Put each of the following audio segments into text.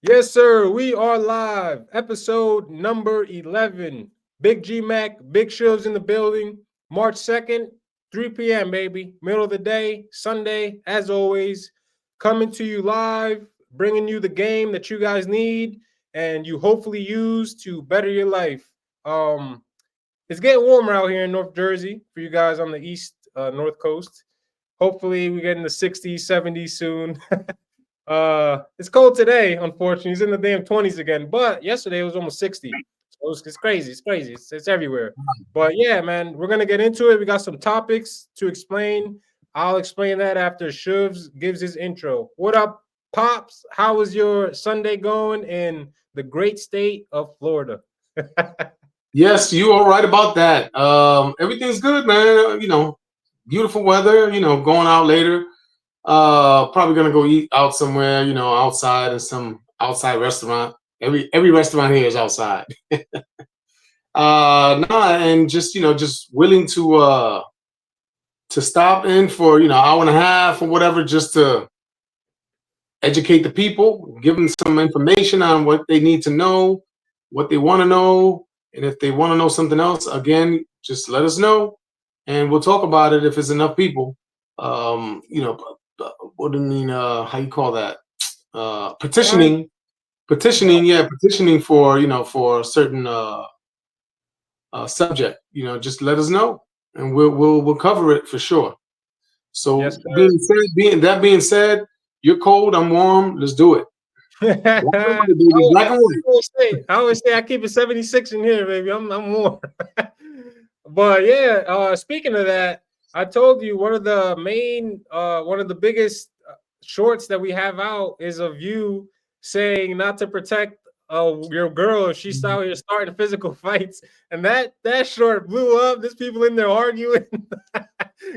Yes, sir. We are live. Episode number 11. Big Gmacc, big shows in the building. March 2nd, 3 p.m., baby. Middle of the day, Sunday, as always. Coming to you live, bringing you the game that you guys need and you hopefully use to better your life. It's getting warmer out here in North Jersey for you guys on the east, North Coast. Hopefully, we get in the 60s, 70s soon. It's cold today, unfortunately. It's in the damn 20s again. But yesterday it was almost 60. So it's crazy. It's crazy. It's everywhere. But yeah, man, we're gonna get into it. We got some topics to explain. I'll explain that after Chuv gives his intro. What up, Pops? How was your Sunday going in the great state of Florida? Yes, you are right about that. Everything's good, man. Beautiful weather. Going out later. Probably gonna go eat out somewhere. Outside in some outside restaurant. Every restaurant here is outside. And just willing to stop in for hour and a half or whatever, just to educate the people, give them some information on what they need to know, what they want to know, and if they want to know something else, again, just let us know, and we'll talk about it if it's enough people. What do you mean? How you call that? Petitioning, yeah, petitioning for a certain subject. Just let us know, and we'll cover it for sure. So Yes, sir. being said, you're cold, I'm warm. Let's do it. Black and white, baby. Black and white. I always say I keep it 76 in here, baby. I'm more. But yeah, speaking of that, I told you one of the biggest shorts that we have out is of you saying not to protect your girl if she's out here starting physical fights, and that short blew up. There's people in there arguing,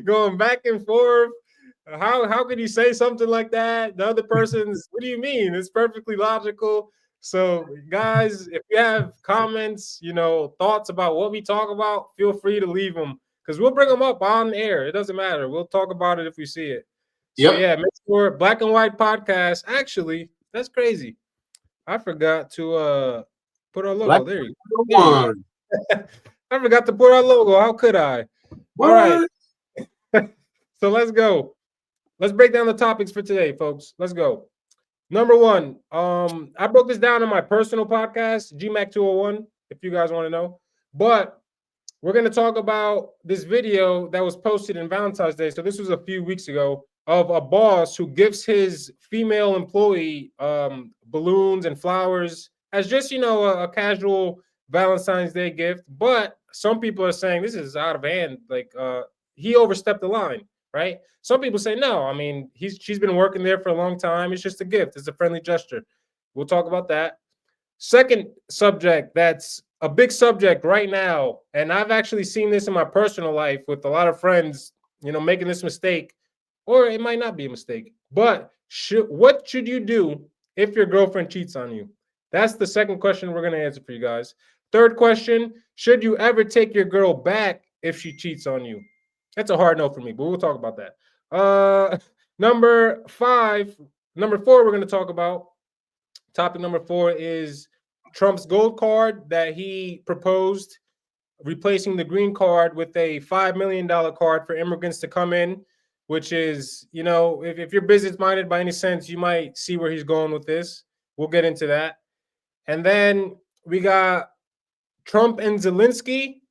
going back and forth. How could you say something like that? The other person's, what do you mean? It's perfectly logical. So, guys, if you have comments, thoughts about what we talk about, feel free to leave them because we'll bring them up on air. It doesn't matter. We'll talk about it if we see it. So, Yep. yeah, make sure Black and White podcast. Actually, that's crazy. I forgot to put our Black logo. There you one. go. I forgot to put our logo. How could I? All right. What? So let's go. Let's break down the topics for today, folks. Let's go. Number one, I broke this down in my personal podcast, Gmacc 201, if you guys want to know. But we're going to talk about this video that was posted in Valentine's Day. So this was a few weeks ago of a boss who gives his female employee balloons and flowers as just, a casual Valentine's Day gift. But some people are saying this is out of hand. Like he overstepped the line, right? Some people say no. I mean, she's been working there for a long time. It's just a gift. It's a friendly gesture. We'll talk about that. Second subject that's a big subject right now, and I've actually seen this in my personal life with a lot of friends, making this mistake, or it might not be a mistake. But what should you do if your girlfriend cheats on you? That's the second question we're going to answer for you guys. Third question, should you ever take your girl back if she cheats on you? That's a hard no for me, but we'll talk about that. Number four, we're going to talk about. Topic number 4 is Trump's gold card that he proposed, replacing the green card with a $5 million card for immigrants to come in, which is, if you're business minded by any sense, you might see where he's going with this. We'll get into that. And then we got Trump and Zelensky.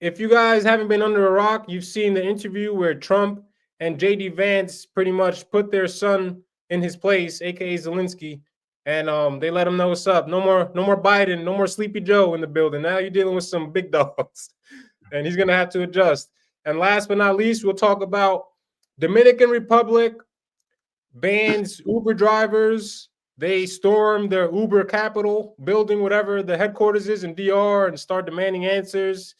If you guys haven't been under a rock, you've seen the interview where Trump and JD Vance pretty much put their son in his place, aka Zelensky, and they let him know what's up. No more Biden, no more Sleepy Joe in the building. Now you're dealing with some big dogs, and he's gonna have to adjust. And last but not least, we'll talk about Dominican Republic bans Uber drivers. They storm their Uber capital building, whatever the headquarters is in DR, and start demanding answers.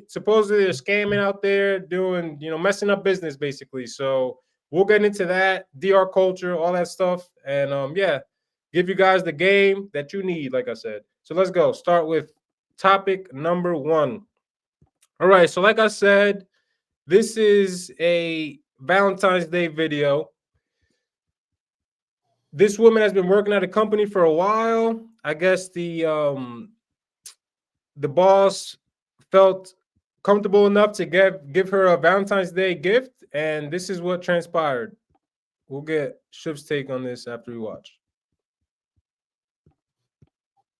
Supposedly they're scamming out there, doing, messing up business basically. So we'll get into that, DR culture, all that stuff, and yeah, give you guys the game that you need, like I said. So let's go. Start with topic number 1. All right. So like I said, this is a Valentine's Day video. This woman has been working at a company for a while. I guess the boss felt comfortable enough to give her a Valentine's Day gift, and this is what transpired. We'll get Chuv's take on this after we watch.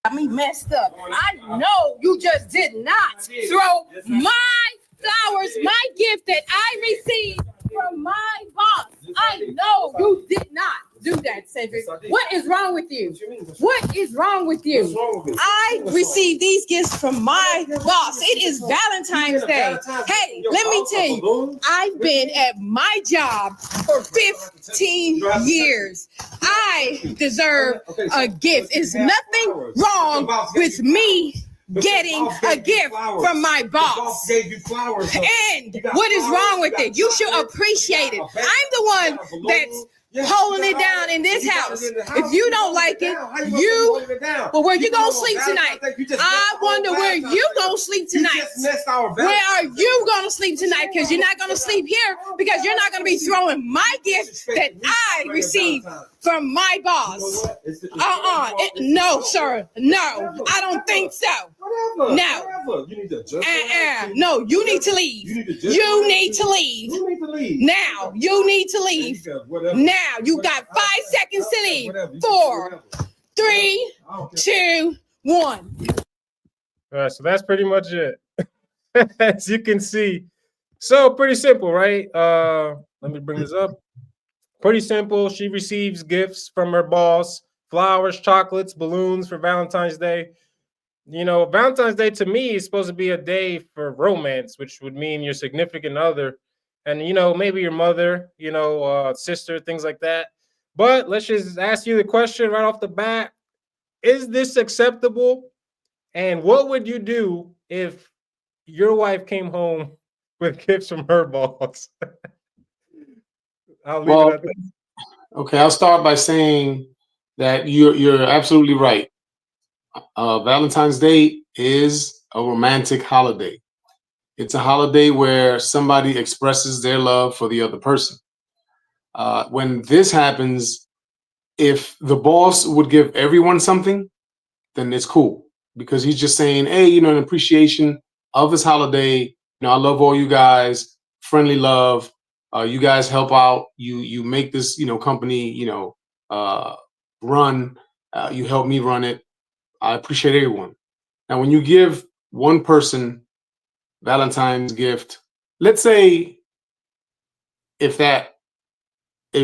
Got me messed up. I know you just did not throw my flowers, my gift that I received from my boss. I know you did not do that, Cedric. What is wrong with you? What is wrong with you? I received these gifts from my boss. It is Valentine's Day. Hey, let me tell you, I've been at my job for 15 years. I deserve a gift. It's nothing wrong with me getting a gift from my boss. And what is wrong with it? You should appreciate it. I'm the one that's holding it down in this house. If you don't like it, well, where you gonna sleep tonight? I wonder where you gonna sleep tonight. Where are you gonna sleep tonight? Because you're not gonna sleep here, because you're not gonna be throwing my gift that I received from my boss. No, sir. No, I don't think so. No. No, you need to leave. You need to leave. Now. You need to leave. Now. You got 5 seconds to leave. 4, 3, 2, 1. All right, so that's pretty much it. As you can see. So pretty simple, right? Let me bring this up. Pretty simple. She receives gifts from her boss, flowers, chocolates, balloons for Valentine's Day. You know, Valentine's Day to me is supposed to be a day for romance, which would mean your significant other and, you know, maybe your mother, you know, sister, things like that. But let's just ask you the question right off the bat. Is this acceptable? And what would you do if your wife came home with gifts from her boss? I'll leave it at that. Okay, I'll start by saying that you're absolutely right. Valentine's Day is a romantic holiday. It's a holiday where somebody expresses their love for the other person. When this happens, if the boss would give everyone something, then it's cool, because he's just saying, hey, you know, an appreciation of this holiday. You know, I love all you guys, friendly love. You guys help out. You make this, you know, company, you know, run. You help me run it. I appreciate everyone. Now, when you give one person Valentine's gift, let's say if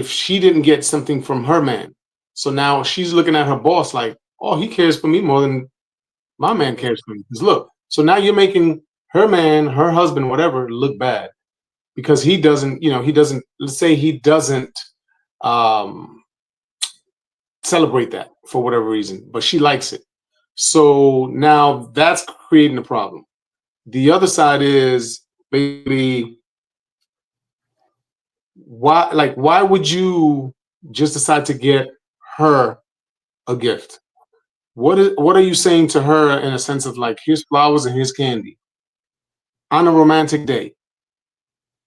she didn't get something from her man, so now she's looking at her boss like, oh, he cares for me more than my man cares for me. Because look, so now you're making her man, her husband, whatever, look bad because he doesn't, you know, let's say he doesn't celebrate that for whatever reason, but she likes it. So now that's creating a problem. The other side is maybe why would you just decide to get her a gift? What are you saying to her in a sense of like, here's flowers and here's candy on a romantic day?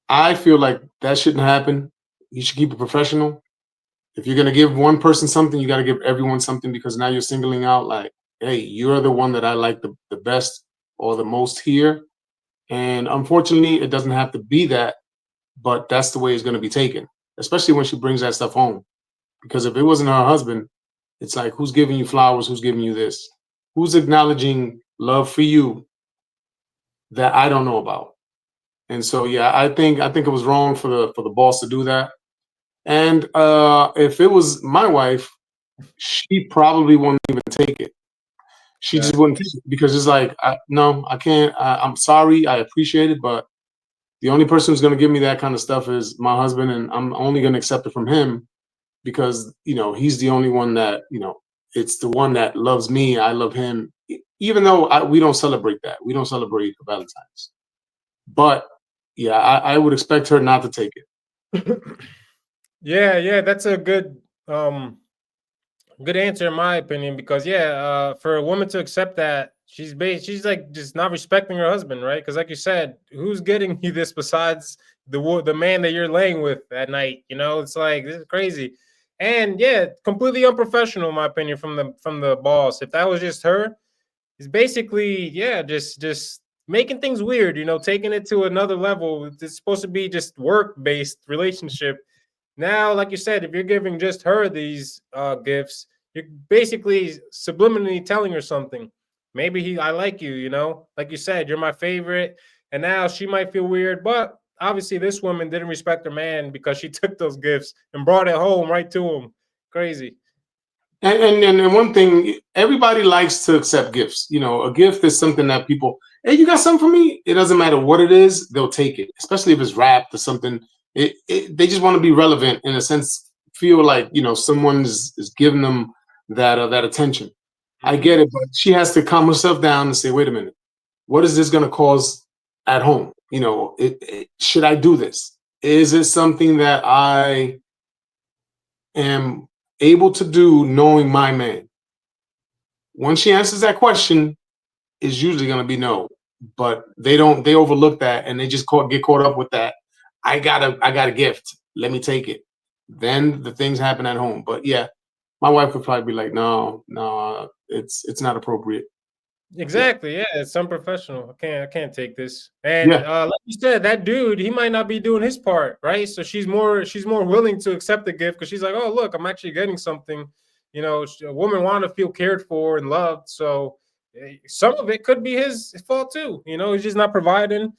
I feel like that shouldn't happen. You should keep it professional. If you're gonna give one person something, you got to give everyone something, because now you're singling out like, hey, you're the one that I like the best or the most here. And unfortunately, it doesn't have to be that, but that's the way it's going to be taken, especially when she brings that stuff home. Because if it wasn't her husband, it's like, who's giving you flowers? Who's giving you this? Who's acknowledging love for you that I don't know about? And so, yeah, I think it was wrong for the boss to do that. And if it was my wife, she probably wouldn't even take it. She just wouldn't take it, because it's like, no, I can't. I'm sorry. I appreciate it, but the only person who's going to give me that kind of stuff is my husband, and I'm only going to accept it from him because, you know, he's the only one that, you know, it's the one that loves me. I love him, even though we don't celebrate that. We don't celebrate Valentine's. But yeah, I would expect her not to take it. Yeah, that's a good answer in my opinion, because for a woman to accept that, she's like just not respecting her husband, right? Because like you said, who's getting you this besides the man that you're laying with at night? You know, it's like, this is crazy. And yeah, completely unprofessional, in my opinion, from the boss. If that was just her, it's basically just making things weird, taking it to another level. It's supposed to be just work based relationship. Now, like you said, if you're giving just her these gifts, you're basically subliminally telling her something. Maybe I like you, like you said, you're my favorite, and now she might feel weird, but obviously this woman didn't respect her man because she took those gifts and brought it home right to him. Crazy. And one thing, everybody likes to accept gifts. A gift is something that people, hey, you got something for me? It doesn't matter what it is, they'll take it, especially if it's wrapped or something. They just want to be relevant, in a sense, feel like, someone is giving them that attention. I get it, but she has to calm herself down and say, wait a minute, what is this going to cause at home? Should I do this? Is it something that I am able to do knowing my man? Once she answers that question, it's usually going to be no. But they overlook that, and they just get caught up with that. I got a gift. Let me take it. Then the things happen at home. But yeah, my wife would probably be like, no, it's not appropriate. Exactly. Yeah, it's unprofessional. I can't take this. And like you said, that dude, he might not be doing his part, right? So she's more willing to accept the gift because she's like, oh, look, I'm actually getting something. A woman want to feel cared for and loved. So some of it could be his fault too. He's just not providing.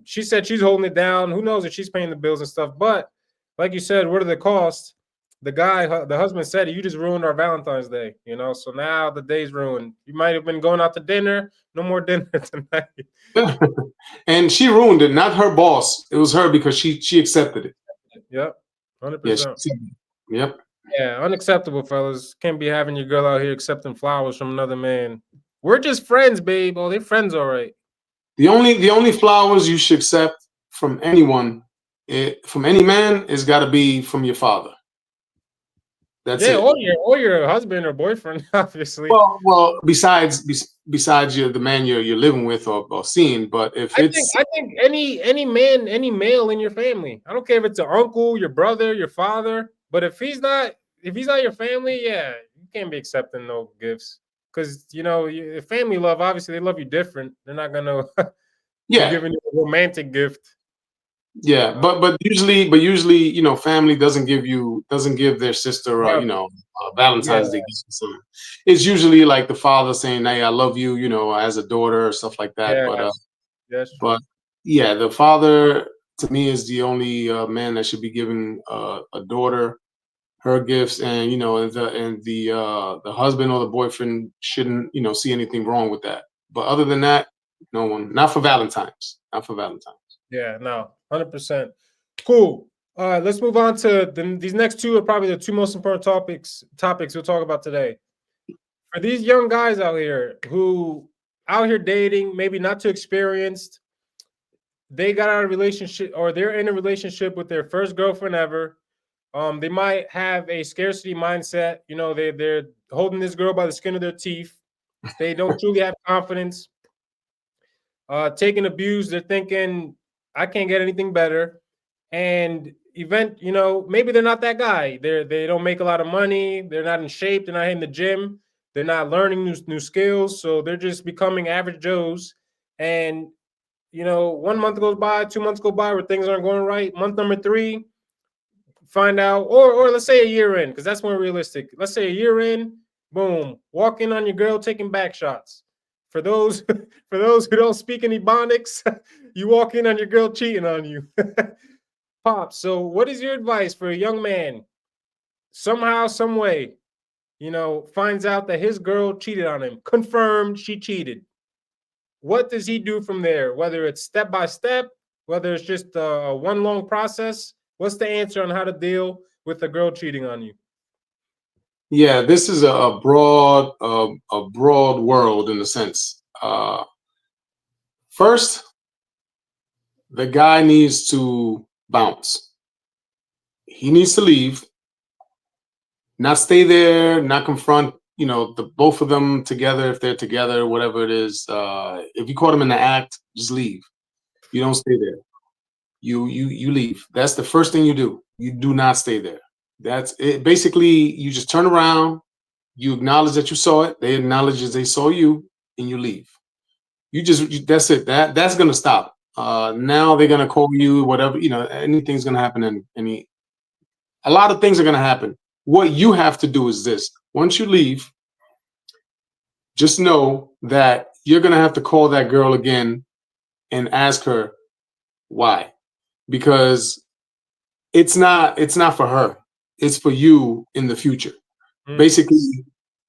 She said she's holding it down. Who knows if she's paying the bills and stuff? But like you said, what are the costs? The husband said, you just ruined our Valentine's Day, so now the day's ruined. You might have been going out to dinner. No more dinner tonight. And she ruined it, not her boss. It was her because she accepted it. Yep. 100%. Yep. Yeah, unacceptable, fellas. Can't be having your girl out here accepting flowers from another man. We're just friends, babe. Oh, they're friends, all right. The only flowers you should accept from anyone, from any man, is got to be from your father. That's it. Or your husband or boyfriend, obviously. Well, besides the man you're living with or seeing, but if I think any man, any male in your family, I don't care if it's your uncle, your brother, your father, but if he's not your family, yeah, you can't be accepting no gifts because your family love. Obviously, they love you different. They're not gonna be giving you a romantic gift. Yeah, but usually, family doesn't give their sister, Valentine's Day gift. So it's usually like the father saying, "Hey, I love you," as a daughter or stuff like that. But yeah, the father to me is the only man that should be giving a daughter her gifts, and the husband or the boyfriend shouldn't see anything wrong with that. But other than that, no one, not for Valentine's, not for Valentine's. Yeah, no, 100%. Cool. All right, let's move on to these next two are probably the two most important topics we'll talk about today. For these young guys out here who out here dating, maybe not too experienced, they got out of a relationship or they're in a relationship with their first girlfriend ever. They might have a scarcity mindset. They're holding this girl by the skin of their teeth. They don't truly have confidence. Taking abuse, they're thinking, I can't get anything better. And maybe they're not that guy. They don't make a lot of money. They're not in shape. They're not hitting the gym. They're not learning new skills. So they're just becoming average Joes. And 1 month goes by, 2 months go by where things aren't going right. Month number 3, find out, or let's say a year in, because that's more realistic. Let's say a year in, boom, walk in on your girl taking back shots. For those who don't speak any Ebonics, you walk in on your girl cheating on you. Pop, so what is your advice for a young man? Somehow, some way, finds out that his girl cheated on him. Confirmed she cheated. What does he do from there? Whether it's step by step, whether it's just a one long process, what's the answer on how to deal with a girl cheating on you? Yeah, this is a broad world in a sense. First, the guy needs to bounce. He needs to leave, not stay there, not confront, the both of them together if they're together, whatever it is. If you caught them in the act, just leave. You don't stay there. You leave. That's the first thing you do. You do not stay there. That's it. Basically, you just turn around, you acknowledge that you saw it, they acknowledge that they saw you, and you leave. That's it. That's gonna stop. Now they're gonna call you, whatever, anything's gonna happen, and a lot of things are gonna happen. What you have to do is this: once you leave, just know that you're gonna have to call that girl again and ask her why, because it's not for her. It's for you in the future. Basically,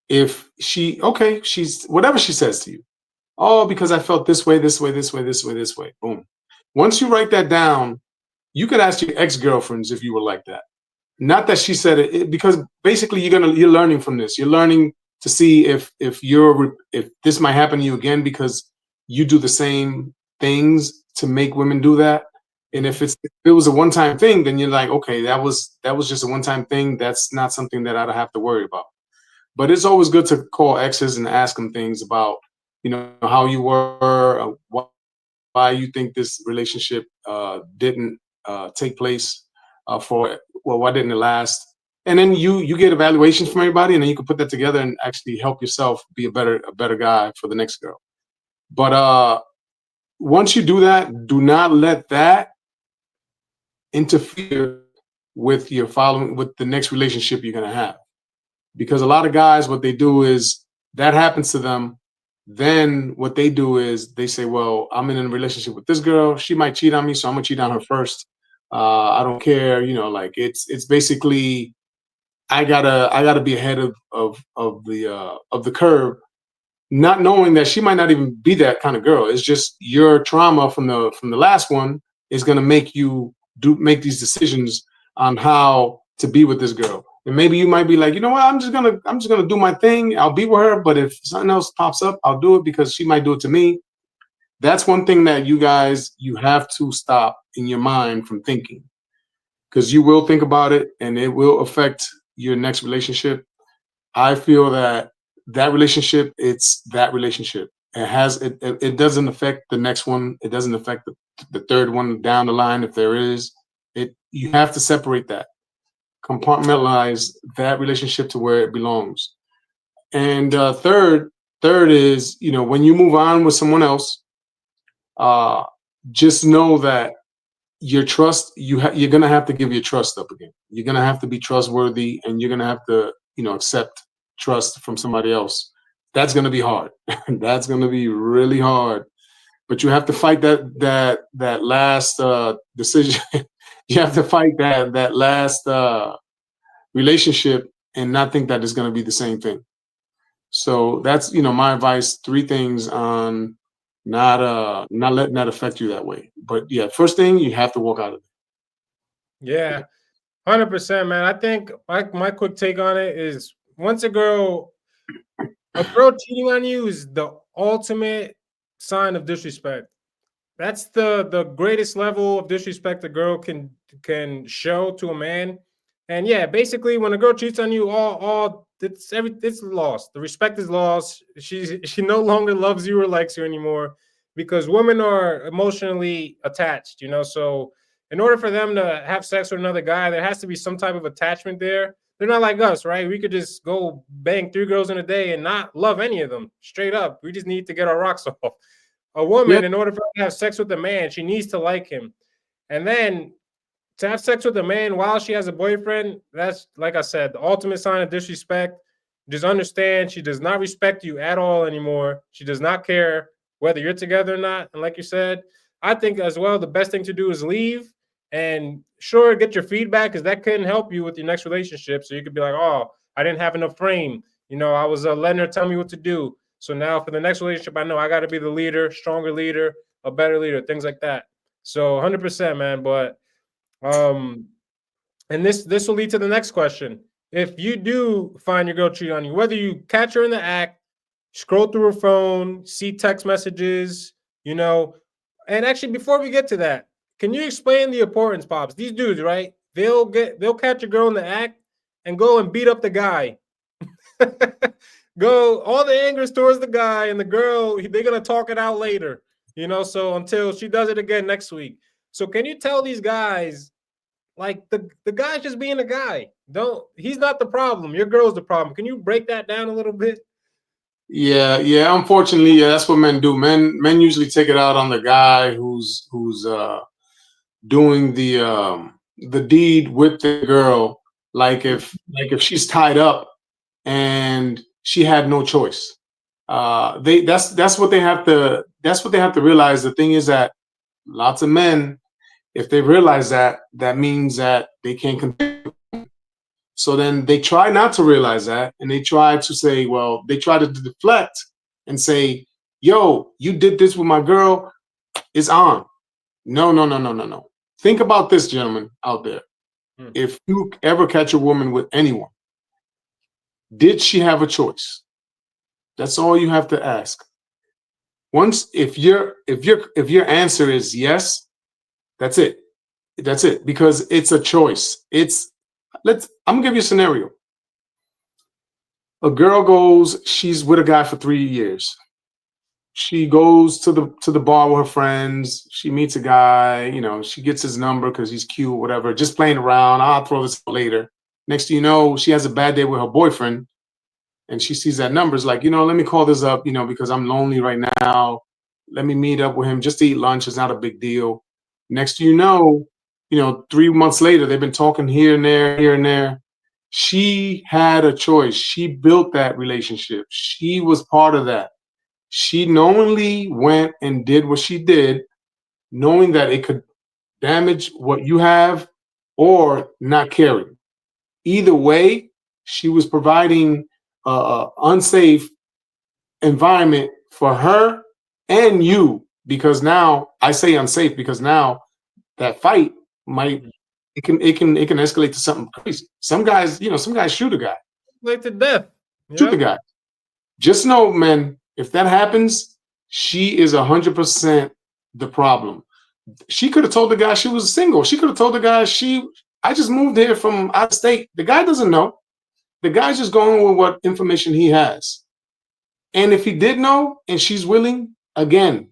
if she's whatever she says to you. Oh, because I felt this way, this way, this way, this way, this way. Boom. Once you write that down, you could ask your ex-girlfriends if you were like that. Not that she said it, because basically you're learning from this. You're learning to see if this might happen to you again because you do the same things to make women do that. And if it was a one-time thing, then you're like, okay, that was just a one-time thing. That's not something that I'd have to worry about. But it's always good to call exes and ask them things about, how you were, why you think this relationship didn't take place why didn't it last? And then you get evaluations from everybody, and then you can put that together and actually help yourself be a better guy for the next girl. But once you do that, do not let that interfere with with the next relationship you're gonna have. Because a lot of guys, what they do is that happens to them. Then what they do is they say, well, I'm in a relationship with this girl. She might cheat on me, so I'm gonna cheat on her first. I don't care, like it's basically I gotta be ahead of the curve, not knowing that she might not even be that kind of girl. It's just your trauma from the last one is gonna make you make these decisions on how to be with this girl. And maybe you might be like, you know what, I'm just gonna do my thing. I'll be with her, but if something else pops up, I'll do it because she might do it to me. That's one thing that you have to stop in your mind from thinking, because you will think about it and it will affect your next relationship. I feel that relationship, it's that relationship. It doesn't affect the next one. It doesn't affect the third one down the line if there is. You have to separate that, compartmentalize that relationship to where it belongs. And third is, when you move on with someone else, just know that your trust, you're gonna have to give your trust up again. You're gonna have to be trustworthy, and you're gonna have to, accept trust from somebody else. That's gonna be hard. That's gonna be really hard. But you have to fight that last decision. You have to fight that last relationship and not think that it's gonna be the same thing. So that's my advice. 3 things on not letting that affect you that way. But yeah, first thing, you have to walk out of it. Yeah, 100%, man. I think my quick take on it is once a girl cheating on you is the ultimate sign of disrespect. That's the greatest level of disrespect a girl can show to a man. And yeah, basically, when a girl cheats on you, all it's lost. The respect is lost. She no longer loves you or likes you anymore, because women are emotionally attached. So in order for them to have sex with another guy, there has to be some type of attachment there. They're not like us, right? We could just go bang 3 girls in a day and not love any of them. Straight up, we just need to get our rocks off. A woman, in order for her to have sex with a man, she needs to like him. And then to have sex with a man while she has a boyfriend, that's, like I said, the ultimate sign of disrespect. Just understand she does not respect you at all anymore. She does not care whether you're together or not. And like you said, I think as well, the best thing to do is leave and sure, get your feedback, because that can help you with your next relationship. So you could be like, oh, I didn't have enough frame. I was letting her tell me what to do. So now for the next relationship, I know I got to be the leader, stronger leader, a better leader, things like that. So 100%, man. But and this will lead to the next question. If you do find your girl cheat on you, whether you catch her in the act, scroll through her phone, see text messages, and actually before we get to that, can you explain the importance, Pops? These dudes, right? They'll catch a girl in the act and go and beat up the guy. Go, all the anger is towards the guy, and the girl, they're gonna talk it out later, so until she does it again next week. So can you tell these guys Like the guy's just being a guy. He's not the problem. Your girl's the problem. Can you break that down a little bit? Yeah. Unfortunately, yeah, that's what men do. Men usually take it out on the guy who's doing the deed with the girl. Like if she's tied up and she had no choice. That's what they have to realize. The thing is that lots of men, if they realize that, that means that they can't continue. So then they try not to realize that, and they try to say, well, they try to deflect and say, yo, you did this with my girl, it's on. No. Think about this, gentlemen out there. If you ever catch a woman with anyone, did she have a choice? That's all you have to ask. Once, if your answer is yes, that's it. That's it, because it's a choice. I'm gonna give you a scenario. A girl goes, she's with a guy for 3 years. She goes to the bar with her friends. She meets a guy, she gets his number because he's cute, whatever, just playing around. I'll throw this out later. Next thing you know, she has a bad day with her boyfriend, and she sees that number. It's like, let me call this up, because I'm lonely right now. Let me meet up with him just to eat lunch. It's not a big deal. Next thing you know, 3 months later, they've been talking here and there. She had a choice. She built that relationship. She was part of that. She knowingly went and did what she did, knowing that it could damage what you have or not caring. Either way, she was providing an unsafe environment for her and you, because now I say unsafe because now that fight might it can escalate to something crazy. Some guys shoot a guy. Like to death. Shoot the guy. Just know, man, if that happens, she is 100% the problem. She could have told the guy she was single. She could have told the guy I just moved here from out of state. The guy doesn't know. The guy's just going with what information he has. And if he did know and she's willing, again,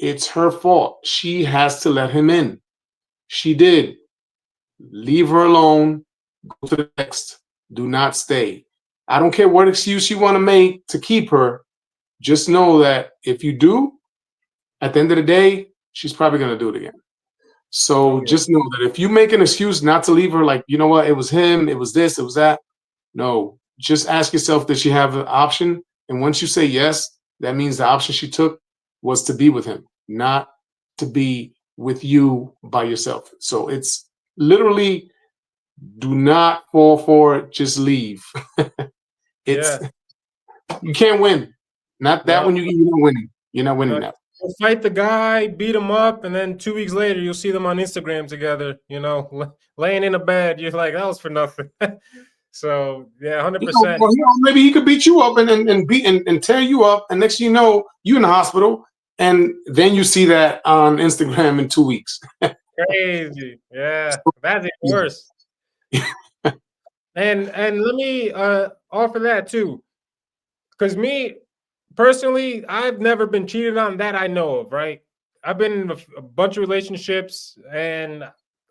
it's her fault. She has to let him in. She did. Leave her alone. Go to the next. Do not stay. I don't care what excuse you want to make to keep her. Just know that if you do, at the end of the day, she's probably going to do it again. So just know that if you make an excuse not to leave her, like, you know what, it was him, it was this, it was that. No, just ask yourself, did she have an option? And once you say yes, that means the option she took was to be with him, not to be with you by yourself. So it's literally, do not fall for it. Just leave. You can't win. Not that one. You're not winning. You're not winning that. You'll fight the guy, beat him up, and then 2 weeks later, you'll see them on Instagram together. Laying in a bed. You're like, that was for nothing. So 100%. Maybe he could beat you up and tear you up, and next thing you know, you in the hospital, and then you see that on Instagram in 2 weeks. Crazy. Yeah, that's even worse. And let me offer that too, because me personally, I've never been cheated on that I know of. Right, I've been in a bunch of relationships, and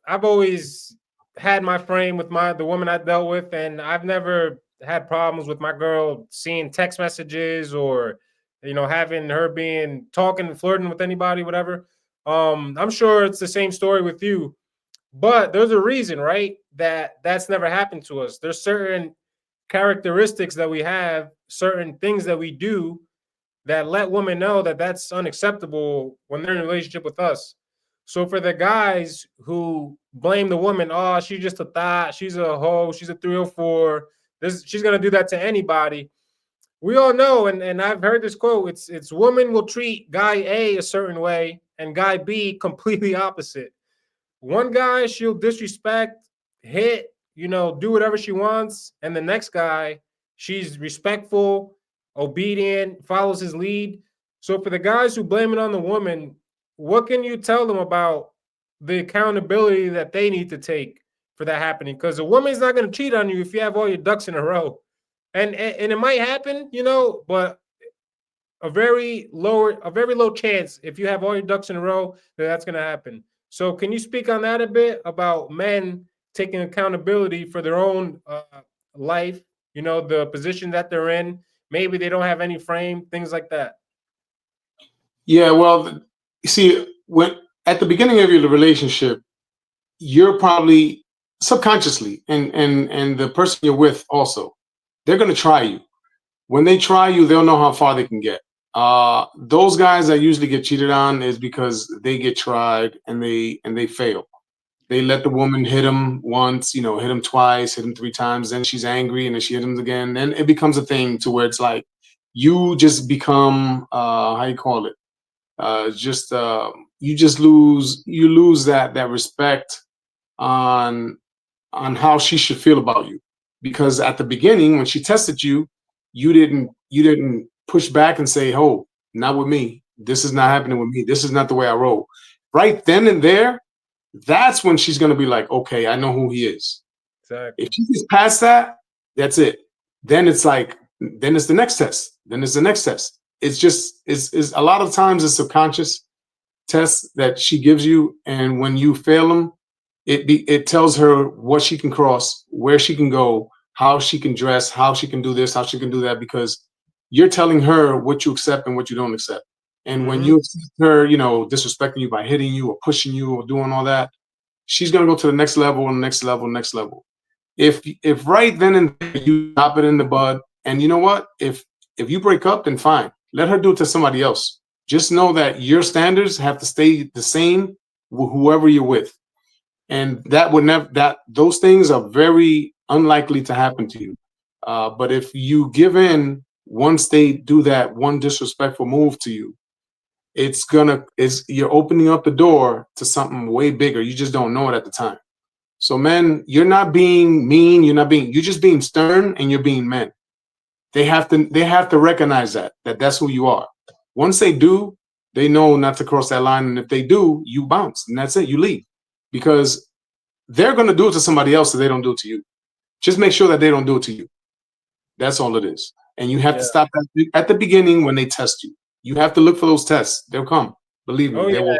I've always had my frame with the woman I dealt with, and I've never had problems with my girl seeing text messages or having her talking, flirting with anybody, whatever. I'm sure it's the same story with you, but there's a reason, right, that's never happened to us. There's certain characteristics that we have, certain things that we do that let women know that that's unacceptable when they're in a relationship with us. So for the guys who blame the woman, oh, she's just a thought, she's a hoe, she's a 304, she's gonna do that to anybody. We all know, and I've heard this quote, it's women will treat guy A a certain way and guy B completely opposite. One guy she'll disrespect, hit, do whatever she wants, and the next guy, she's respectful, obedient, follows his lead. So for the guys who blame it on the woman, what can you tell them about the accountability that they need to take for that happening? Because a woman's not going to cheat on you if you have all your ducks in a row. And it might happen, but a very low chance if you have all your ducks in a row that's going to happen. So can you speak on that a bit about men taking accountability for their own life, the position that they're in. Maybe they don't have any frame, things like that. Yeah, well, you see, when at the beginning of your relationship, you're probably subconsciously, and the person you're with also, they're gonna try you. When they try you, they'll know how far they can get. Those guys that usually get cheated on is because they get tried and they fail. They let the woman hit them once, hit them twice, hit them 3 times. Then she's angry, and then she hit him again. Then it becomes a thing to where it's like you just become how you call it, you lose that respect on how she should feel about you, because at the beginning when she tested you, you didn't push back and say, "Oh, not with me. This is not happening with me. This is not the way I roll." Right then and there, that's when she's gonna be like, "Okay, I know who he is." Exactly. If she gets past that, that's it. Then it's like, then it's the next test. Then it's the next test. It's just it's a lot of times it's subconscious tests that she gives you, and when you fail them, it tells her what she can cross, where she can go, how she can dress, how she can do this, how she can do that, because you're telling her what you accept and what you don't accept. And when you accept her, disrespecting you by hitting you or pushing you or doing all that, she's gonna go to the next level and next level, next level. If right then and there you stop it in the bud, and you know what? If you break up, then fine. Let her do it to somebody else. Just know that your standards have to stay the same with whoever you're with. And that would never those things are very unlikely to happen to you. But if you give in once they do that one disrespectful move to you, you're opening up the door to something way bigger. You just don't know it at the time. So men, you're not being mean, you're just being stern, and you're being men. They have to recognize that's who you are. Once they do, they know not to cross that line. And if they do, you bounce, and that's it. You leave, because they're going to do it to somebody else if they don't do it to you. Just make sure that they don't do it to you. That's all it is. And you have to stop that at the beginning when they test you. You have to look for those tests. They'll come. Believe me, they will.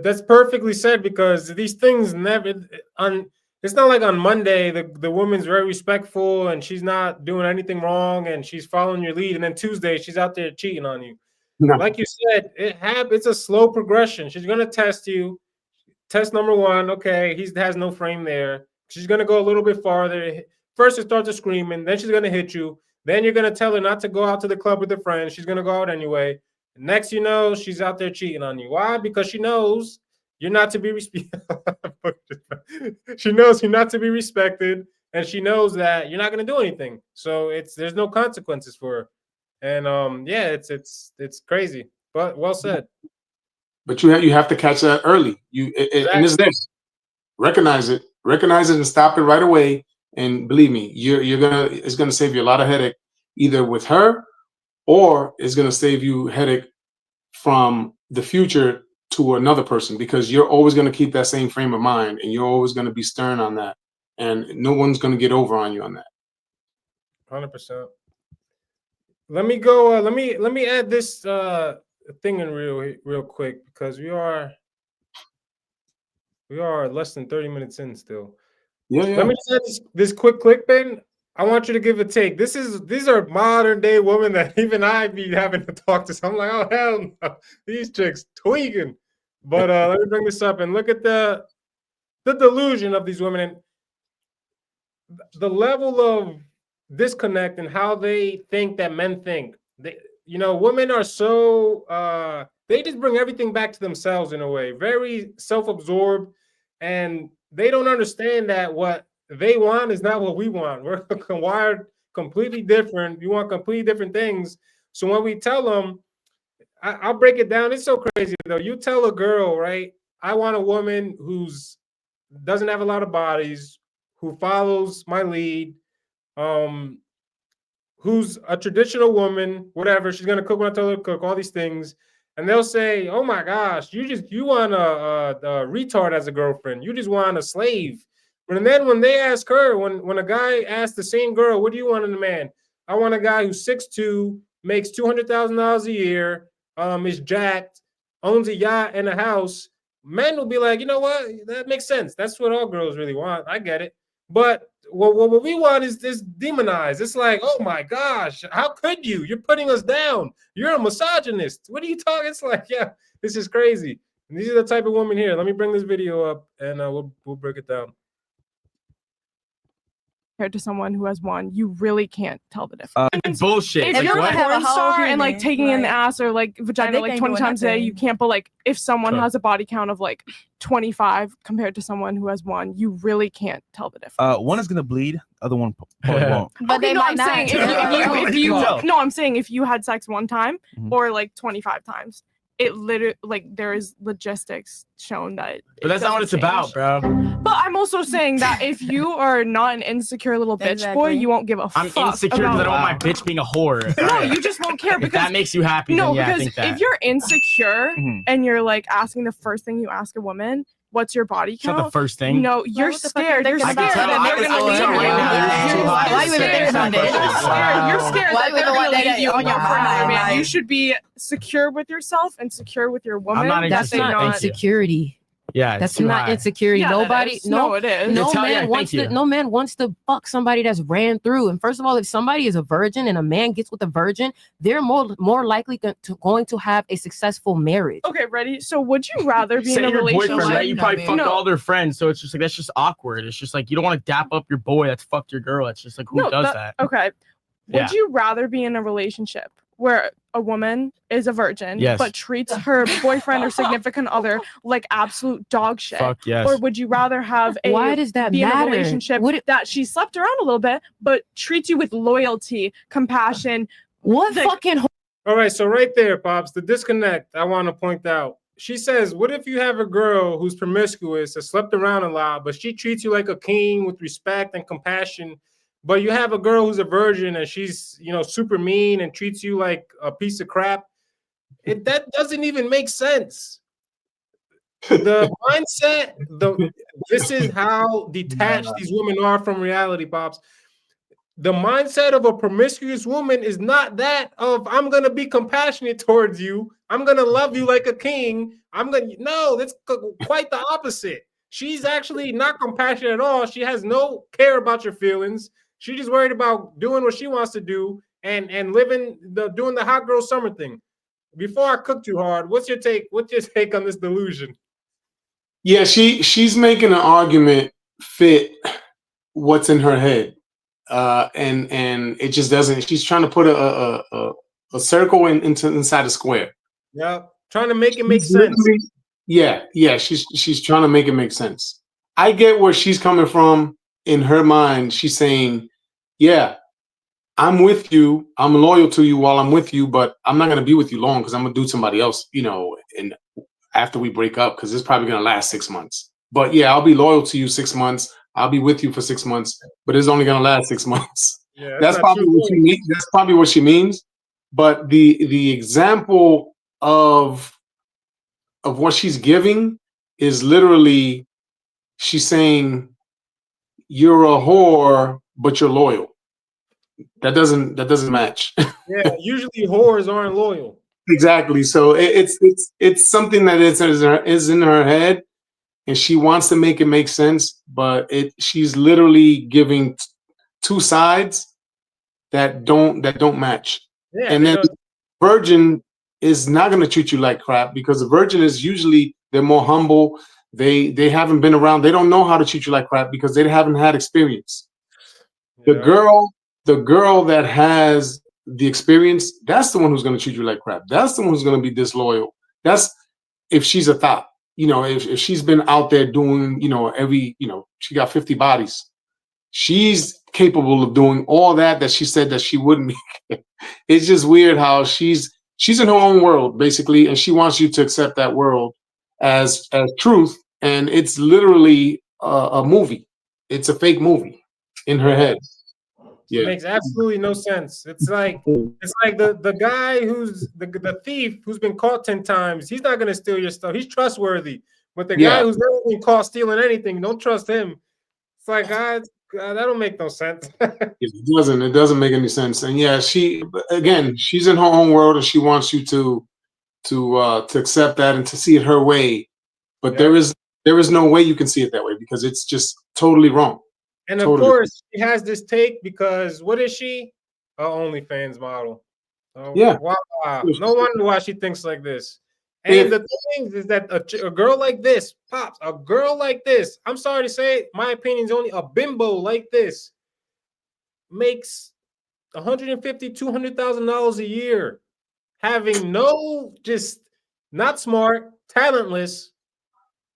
That's perfectly said, because these things never it's not like on Monday the woman's very respectful and she's not doing anything wrong and she's following your lead, and then Tuesday she's out there cheating on you. No. Like you said, it's a slow progression. She's gonna test you. Test number one, okay, he has no frame there. She's gonna go a little bit farther. First, you start to screaming, then she's gonna hit you. Then you're gonna tell her not to go out to the club with her friends. She's gonna go out anyway. Next, she's out there cheating on you. Why? Because she knows you're not to be respected. She knows you're not to be respected, and she knows that you're not going to do anything. So there's no consequences for her. And it's crazy. But well said. But you have to catch that early. And it's this. Recognize it, and stop it right away. And believe me, it's gonna save you a lot of headache, either with her, or it's going to save you headache from the future to another person, because you're always going to keep that same frame of mind, and you're always going to be stern on that, and no one's going to get over on you on that. 100%. Let me go. Let me add this thing in real quick, because we are less than 30 minutes in still. Yeah. Let me just add this quick clickbait. I want you to give a take. These are modern day women that even I be having to talk to. So I'm like, oh hell no, these chicks tweaking. But let me bring this up and look at the delusion of these women and the level of disconnect and how they think that men think. Women are so they just bring everything back to themselves in a way, very self-absorbed, and they don't understand that what they want is not what we want. We're wired completely different. You want completely different things. So when we tell them, I'll break it down. It's so crazy though. You tell a girl, right? I want a woman who's doesn't have a lot of bodies, who follows my lead, who's a traditional woman, whatever. She's gonna cook when I tell her to cook, all these things. And they'll say, "Oh my gosh, you want a retard as a girlfriend? You just want a slave." But then when they ask her, when a guy asks the same girl, "What do you want in a man?" "I want a guy who's 6'2", makes $200,000 a year, is jacked, owns a yacht and a house, men will be like, you know what? That makes sense. That's what all girls really want. I get it. But what we want is this demonized. It's like, oh my gosh, how could you? You're putting us down. You're a misogynist. What are you talking? It's like, yeah, this is crazy. And these are the type of women here. Let me bring this video up and we'll break it down. Compared to someone who has one, you really can't tell the difference. Bullshit. If Like, you're what? like a porn star and like human, taking in the like, ass or like vagina like 20 times a day, you can't. But like if someone Sure. has a body count of like 25 compared to someone who has one, you really can't tell the difference. One is gonna bleed, other one probably won't. But Okay, they no, might I'm not. saying if you no, I'm saying if you had sex one time Mhm. or like 25 times, it literally like there is logistics shown that. But that's not what it's doesn't about, change. bro. But I'm also saying that if you are not an insecure little bitch boy, Exactly. you won't give a I'm fuck insecure because I about don't want my bitch being a whore. No, you just won't care If because that makes you happy, no, then yeah, I because think that. if you're insecure Mhm. and you're like asking the first thing you ask a woman, what's your body It's not count? the first thing. No, you're what the fuck you scared. You're thinking scared about? that they're I gonna was leave on you. right now. Why you even thinking about that? You're scared Why that you they're even want gonna that leave you on your for another mind? man. Like- You should be secure with yourself and secure with your woman. not that interested. they Thank not. you. Insecurity. Yeah, it's That's too not high. insecurity. Yeah, that Nobody, is. No, it is. no It's how- yeah, man thank wants to. you. No man wants to fuck somebody that's ran through. And first of all, if somebody is a virgin and a man gets with a virgin, they're more likely going to have a successful marriage. Okay, ready? So would you rather be in Say a your boyfriend, relationship? right? You probably fucked No. all their friends, so it's just like that's just awkward. It's just like you don't want to dap up your boy that's fucked your girl. It's just like who does that? Okay. Yeah. Would you rather be in a relationship where a woman is a virgin Yes. but treats her boyfriend or significant other like absolute dog shit? Fuck yes. Or would you rather have a Why does that be in a matter? relationship What, that she slept around a little bit but treats you with loyalty, compassion? what Like- fucking All right, so right there, Pops, the disconnect I want to point out. She says, what if you have a girl who's promiscuous, has slept around a lot, but she treats you like a king with respect and compassion, but you have a girl who's a virgin and she's, super mean and treats you like a piece of crap? That doesn't even make sense. The mindset, this is how detached these women are from reality, Pops. The mindset of a promiscuous woman is not that of I'm gonna be compassionate towards you. I'm gonna love you like a king. No, that's quite the opposite. She's actually not compassionate at all. She has no care about your feelings. She's just worried about doing what she wants to do and doing the hot girl summer thing. Before I cook too hard, what's your take? What's your take on this delusion? Yeah, she's making an argument fit what's in her head. And it just doesn't. She's trying to put a circle inside a square. Yeah, trying to make it make sense. Yeah. She's trying to make it make sense. I get where she's coming from. In her mind, she's saying, "Yeah, I'm with you. I'm loyal to you while I'm with you, but I'm not gonna be with you long because I'm gonna do somebody else. And after we break up, because it's probably gonna last 6 months. But yeah, I'll be loyal to you 6 months. I'll be with you for 6 months, but it's only gonna last 6 months." Yeah, That's probably what she means. That's probably what she means. But the example of what she's giving is literally she's saying you're a whore, but you're loyal. That doesn't match. Yeah, usually whores aren't loyal. Exactly. So it's something that is in her head, and she wants to make it make sense, but she's literally giving two sides that don't match. Yeah, And then virgin is not going to treat you like crap because the virgin is usually they're more humble. They haven't been around. They don't know how to treat you like crap because they haven't had experience. yeah. The girl that has the experience, that's the one who's going to treat you like crap. That's the one who's going to be disloyal. That's if she's a thought. If she's been out there doing, she got 50 bodies. She's capable of doing all that she said that she wouldn't be. It's just weird how she's in her own world, basically, and she wants you to accept that world as truth. And it's literally a movie. It's a fake movie in her head. It makes absolutely no sense. It's like the guy who's the thief who's been caught 10 times. He's not gonna steal your stuff. He's trustworthy. But the guy who's never been caught stealing anything, don't trust him. It's like, God, that don't make no sense. It doesn't make any sense. And yeah, she's in her own world, and she wants you to accept that and to see it her way. But there is no way you can see it that way because it's just totally wrong. And of Totally. course, she has this take because what is she? A OnlyFans model. So, Yeah. wow. No wonder why she thinks like this. And the thing is that a girl like this, Pops, a girl like this, I'm sorry to say, my opinion is only a bimbo like this makes $150,000, $200,000 a year, having no, just not smart, talentless,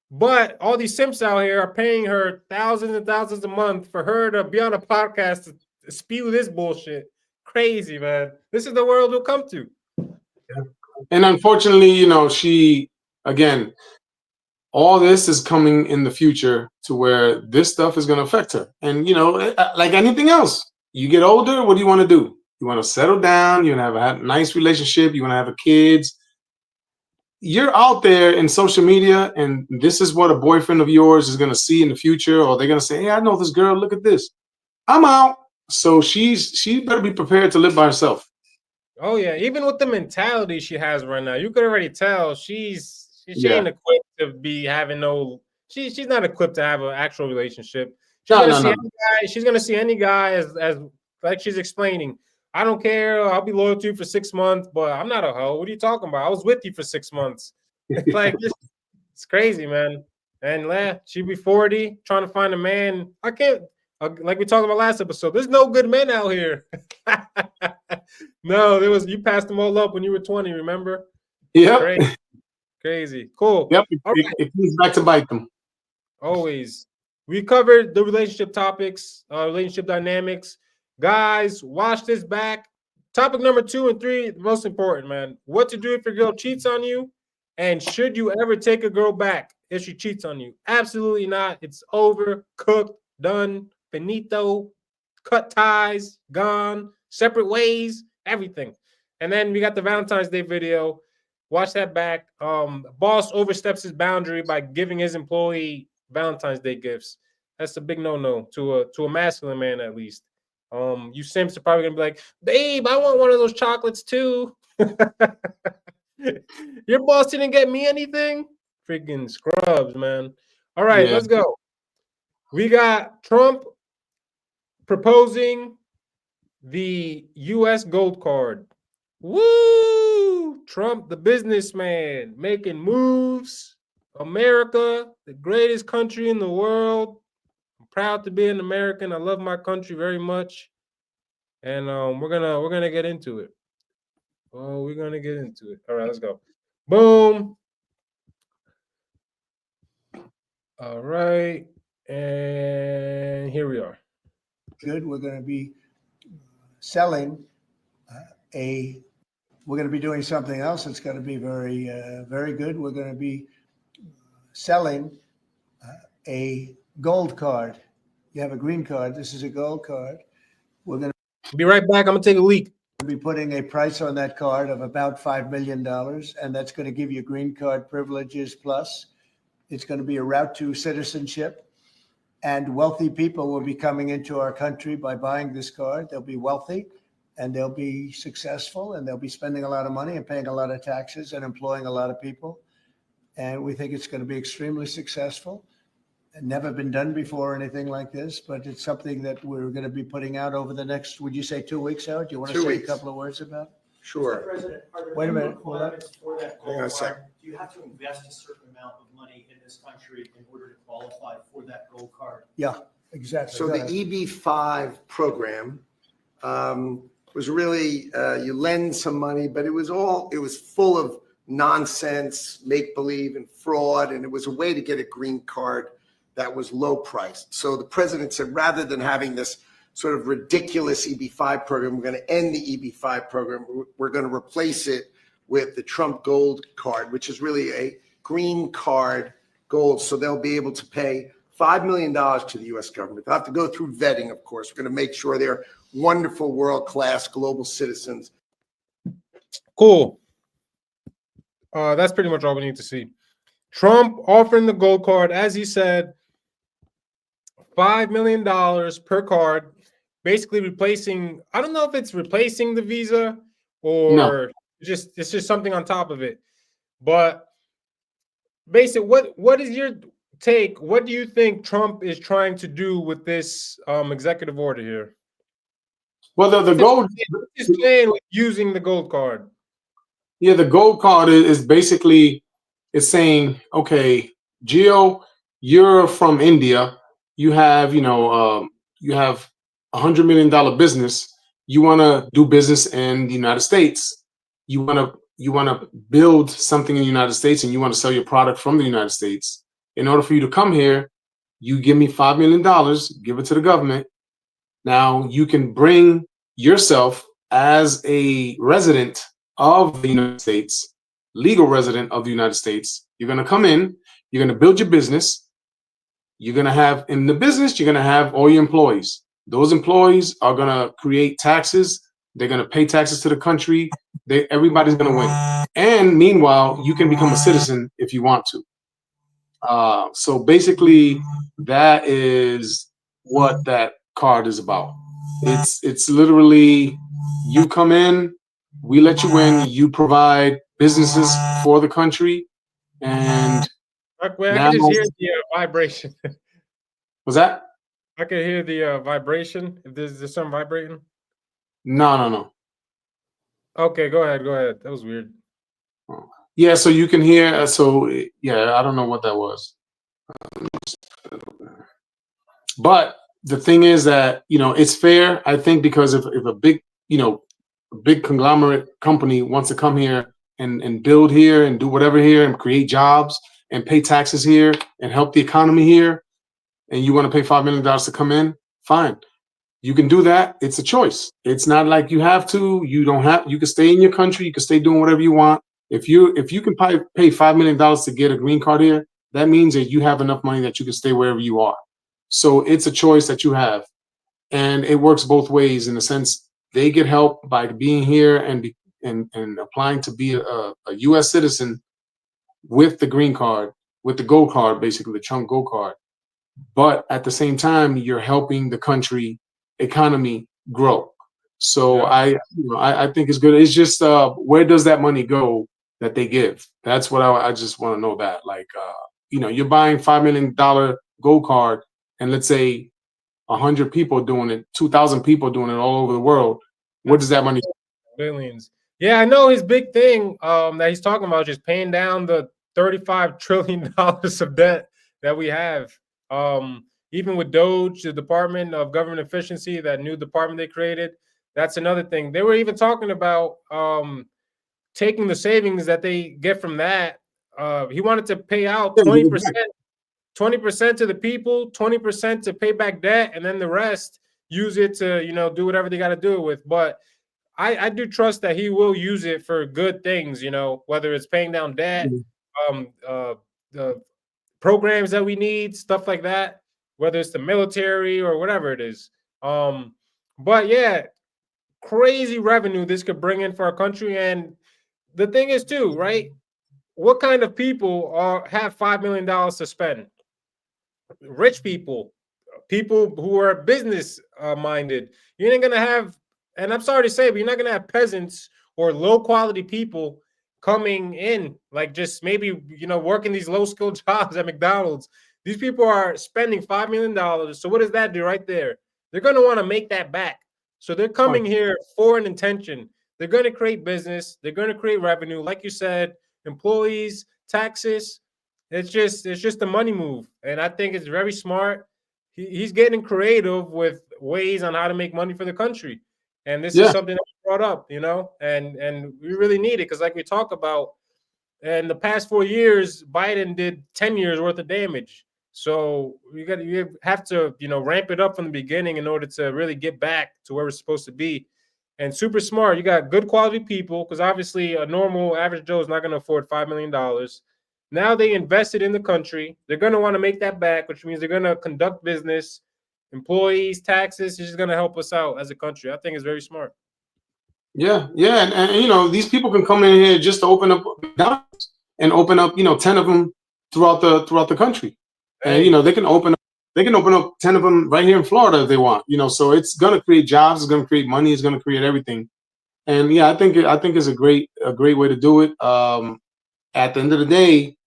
but all these simps out here are paying her thousands and thousands a month for her to be on a podcast to spew this bullshit. Crazy, man. This is the world we'll come to. And unfortunately, she, again, all this is coming in the future to where this stuff is going to affect her. And, like anything else, you get older, what do you want to do? You want to settle down, you want to have a nice relationship, you want to have kids. You're out there in social media, and this is what a boyfriend of yours is going to see in the future, or they're going to say, hey, I know this girl, look at this. I'm out. So she better be prepared to live by herself. Oh, yeah. Even with the mentality she has right now, you could already tell she ain't equipped to be having she's not equipped to have an actual relationship. She's gonna see any guy as like she's explaining. I don't care. I'll be loyal to you for 6 months, but I'm not a hoe. What are you talking about? I was with you for 6 months. It's crazy, man. And she'd be 40 trying to find a man. I can't, like we talked about last episode, there's no good men out here. No, you passed them all up when you were 20, remember? Yeah. Crazy. Cool. Yep. It comes back to bite them. Always. We covered the relationship topics, relationship dynamics. Guys, watch this back. Topic number 2 and 3, most important, man. What to do if your girl cheats on you, and should you ever take a girl back if she cheats on you? Absolutely not. It's over, cooked, done, finito, cut ties, gone, separate ways, everything. And then we got the Valentine's Day video. Watch that back. Boss oversteps his boundary by giving his employee Valentine's Day gifts. That's a big no-no to a masculine man, at least. You simps are probably gonna be like, babe, I want one of those chocolates too. Your boss didn't get me anything? Freaking scrubs, man. All right, let's go. We got Trump proposing the U.S. gold card. Woo! Trump, the businessman, making moves. America, the greatest country in the world. I'm proud to be an American. I love my country very much. And we're gonna get into it. Oh, we're gonna get into it. All right, let's go. Boom. All right, and here we are. Good. We're going to be selling we're going to be doing something else that's going to be very, very good. We're going to be selling a gold card. You have a green card. This is a gold card. We're going to be right back. I'm going to take a leak. We'll be putting a price on that card of about $5 million, and that's going to give you green card privileges plus. It's going to be a route to citizenship, and wealthy people will be coming into our country by buying this card. They'll be wealthy, and they'll be successful, and they'll be spending a lot of money and paying a lot of taxes and employing a lot of people. And we think it's going to be extremely successful. Never been done before, anything like this, but it's something that we're going to be putting out over the next, would you say 2 weeks, Howard? Do you want to say a couple of words about it? Sure. President, Wait a minute. Requirements for that Hang on a sec. do you have to invest a certain amount of money in this country in order to qualify for that gold card? Yeah, exactly. So the EB-5 program was really, you lend some money, but it was full of nonsense, make-believe and fraud. And it was a way to get a green card that was low priced. So the president said, rather than having this sort of ridiculous EB-5 program, we're going to end the EB-5 program. We're going to replace it with the Trump Gold Card, which is really a green card gold. So they'll be able to pay $5 million to the U.S. government. They'll have to go through vetting, of course. We're going to make sure they're wonderful, world-class global citizens. Cool. That's pretty much all we need to see. Trump offering the gold card, as he said, $5 million per card, basically replacing, I don't know if it's replacing the Visa or it's just something on top of it. But Basic, what is your take? What do you think Trump is trying to do with this executive order here? Well, the gold is playing with using the gold card. Yeah, the gold card is basically it's saying, okay, Gio, you're from India. You have, you have $100 million business. You want to do business in the United States. You want to build something in the United States, and you want to sell your product from the United States. In order for you to come here, you give me $5 million, give it to the government. Now you can bring yourself as a resident of the United States, legal resident of the United States. You're going to come in, you're going to build your business. You're going to have in the business, you're going to have all your employees. Those employees are going to create taxes. They're going to pay taxes to the country. Everybody's going to win. And meanwhile, you can become a citizen if you want to. So basically, that is what that card is about. It's literally you come in, we let you in, you provide businesses for the country, and I can just hear the vibration. Was that? I can hear the vibration. If there's some vibrating. No. Okay, go ahead. That was weird. Yeah, so you can hear. So yeah, I don't know what that was. But the thing is that it's fair, I think, because if a big big conglomerate company wants to come here and build here and do whatever here and create jobs and pay taxes here and help the economy here, and you want to pay $5 million to come in, fine. You can do that. It's a choice. It's not like you have to. You don't have. You can stay in your country. You can stay doing whatever you want. If you can pay $5 million to get a green card here, that means that you have enough money that you can stay wherever you are. So it's a choice that you have, and it works both ways in the sense they get help by being here and applying to be a U.S. citizen with the green card, with the gold card, basically the Trump gold card. But at the same time, you're helping the country economy grow. So I think it's good. It's just where does that money go that they give? That's what I just want to know. That you're buying $5 million gold card, and let's say 100 people doing it, 2,000 people doing it all over the world. What does that money? Billions. Yeah, I know his big thing that he's talking about, just paying down the $35 trillion of debt that we have. Even with Doge, the Department of Government Efficiency, that new department they created, that's another thing. They were even talking about taking the savings that they get from that. He wanted to pay out 20%, 20% to the people, 20% to pay back debt, and then the rest use it to do whatever they got to do it with. But I do trust that he will use it for good things, whether it's paying down debt, the programs that we need, stuff like that, whether it's the military or whatever it is. But yeah, crazy revenue this could bring in for our country. And the thing is too, right? What kind of people have $5 million to spend? Rich people who are business minded. You ain't gonna have, and I'm sorry to say, but you're not gonna have peasants or low quality people coming in, like just maybe working these low skilled jobs at McDonald's. These people are spending $5 million. So what does that do right there? They're going to want to make that back. So they're coming here for an intention. They're going to create business. They're going to create revenue, like you said, employees, taxes. It's just a money move, and I think it's very smart. He's getting creative with ways on how to make money for the country. And this is something that we brought up, and we really need it because, like we talk about, in the past 4 years, Biden did 10 years worth of damage. So you have to, ramp it up from the beginning in order to really get back to where we're supposed to be. And super smart. You got good quality people because obviously a normal average Joe is not going to afford $5 million. Now they invested in the country. They're going to want to make that back, which means they're going to conduct business. Employees, taxes, is just going to help us out as a country. I think it's very smart. Yeah, and these people can come in here just to open up McDonald's and open up 10 of them throughout the country, and they can open up 10 of them right here in Florida if they want. So it's going to create jobs, it's going to create money, it's going to create everything, and yeah, I think it's a great way to do it. At the end of the day,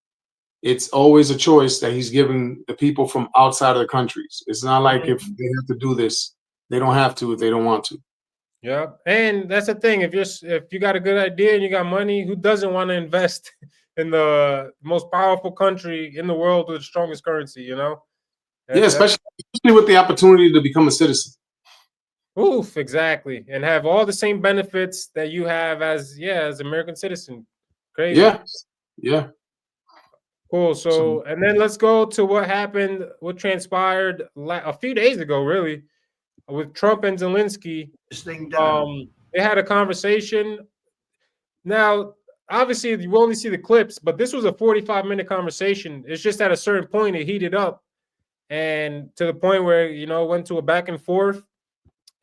it's always a choice that he's giving the people from outside of the countries. It's not like if they have to do this, they don't have to if they don't want to. Yeah, and that's the thing. If you got a good idea and you got money, who doesn't want to invest in the most powerful country in the world with the strongest currency? You know. Yeah, especially with the opportunity to become a citizen. Oof, exactly, and have all the same benefits that you have as American citizen. Crazy. Yeah. Cool. So, and then let's go to what transpired a few days ago, really, with Trump and Zelensky. This thing done. They had a conversation. Now, obviously, you only see the clips, but this was a 45-minute conversation. It's just at a certain point it heated up, and to the point where it went to a back and forth,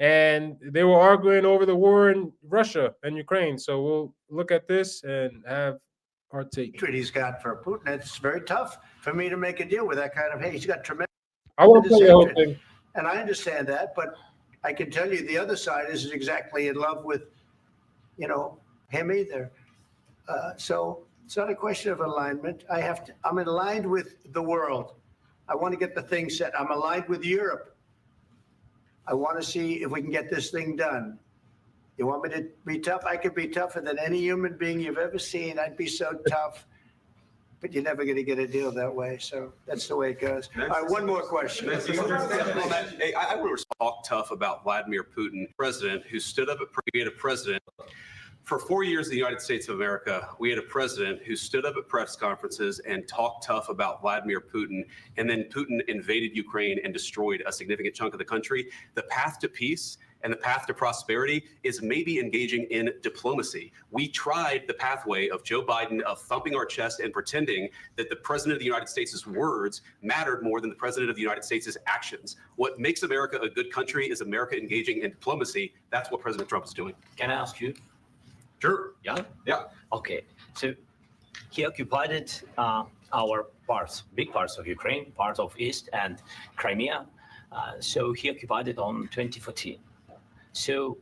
and they were arguing over the war in Russia and Ukraine. So we'll look at this and have our take. He's got for Putin. It's very tough for me to make a deal with that kind of hate. He's got tremendous. I won't play the whole thing. And I understand that, but I can tell you the other side isn't exactly in love with, him either. So it's not a question of alignment. I'm aligned with the world. I want to get the thing set. I'm aligned with Europe. I want to see if we can get this thing done. You want me to be tough? I could be tougher than any human being you've ever seen. I'd be so tough. But you're never going to get a deal that way. So that's the way it goes. All right, one more question. Hey, I would talk tough about Vladimir Putin, president who stood up we had a president. For 4 years in the United States of America, we had a president who stood up at press conferences and talked tough about Vladimir Putin, and then Putin invaded Ukraine and destroyed a significant chunk of the country. The path to peace and the path to prosperity is maybe engaging in diplomacy. We tried the pathway of Joe Biden of thumping our chest and pretending that the president of the United States' words mattered more than the president of the United States' actions. What makes America a good country is America engaging in diplomacy. That's what President Trump is doing. Can I ask you? Sure. Yeah? Yeah. Okay. So he occupied our parts, big parts of Ukraine, part of East and Crimea. So he occupied it on 2014. So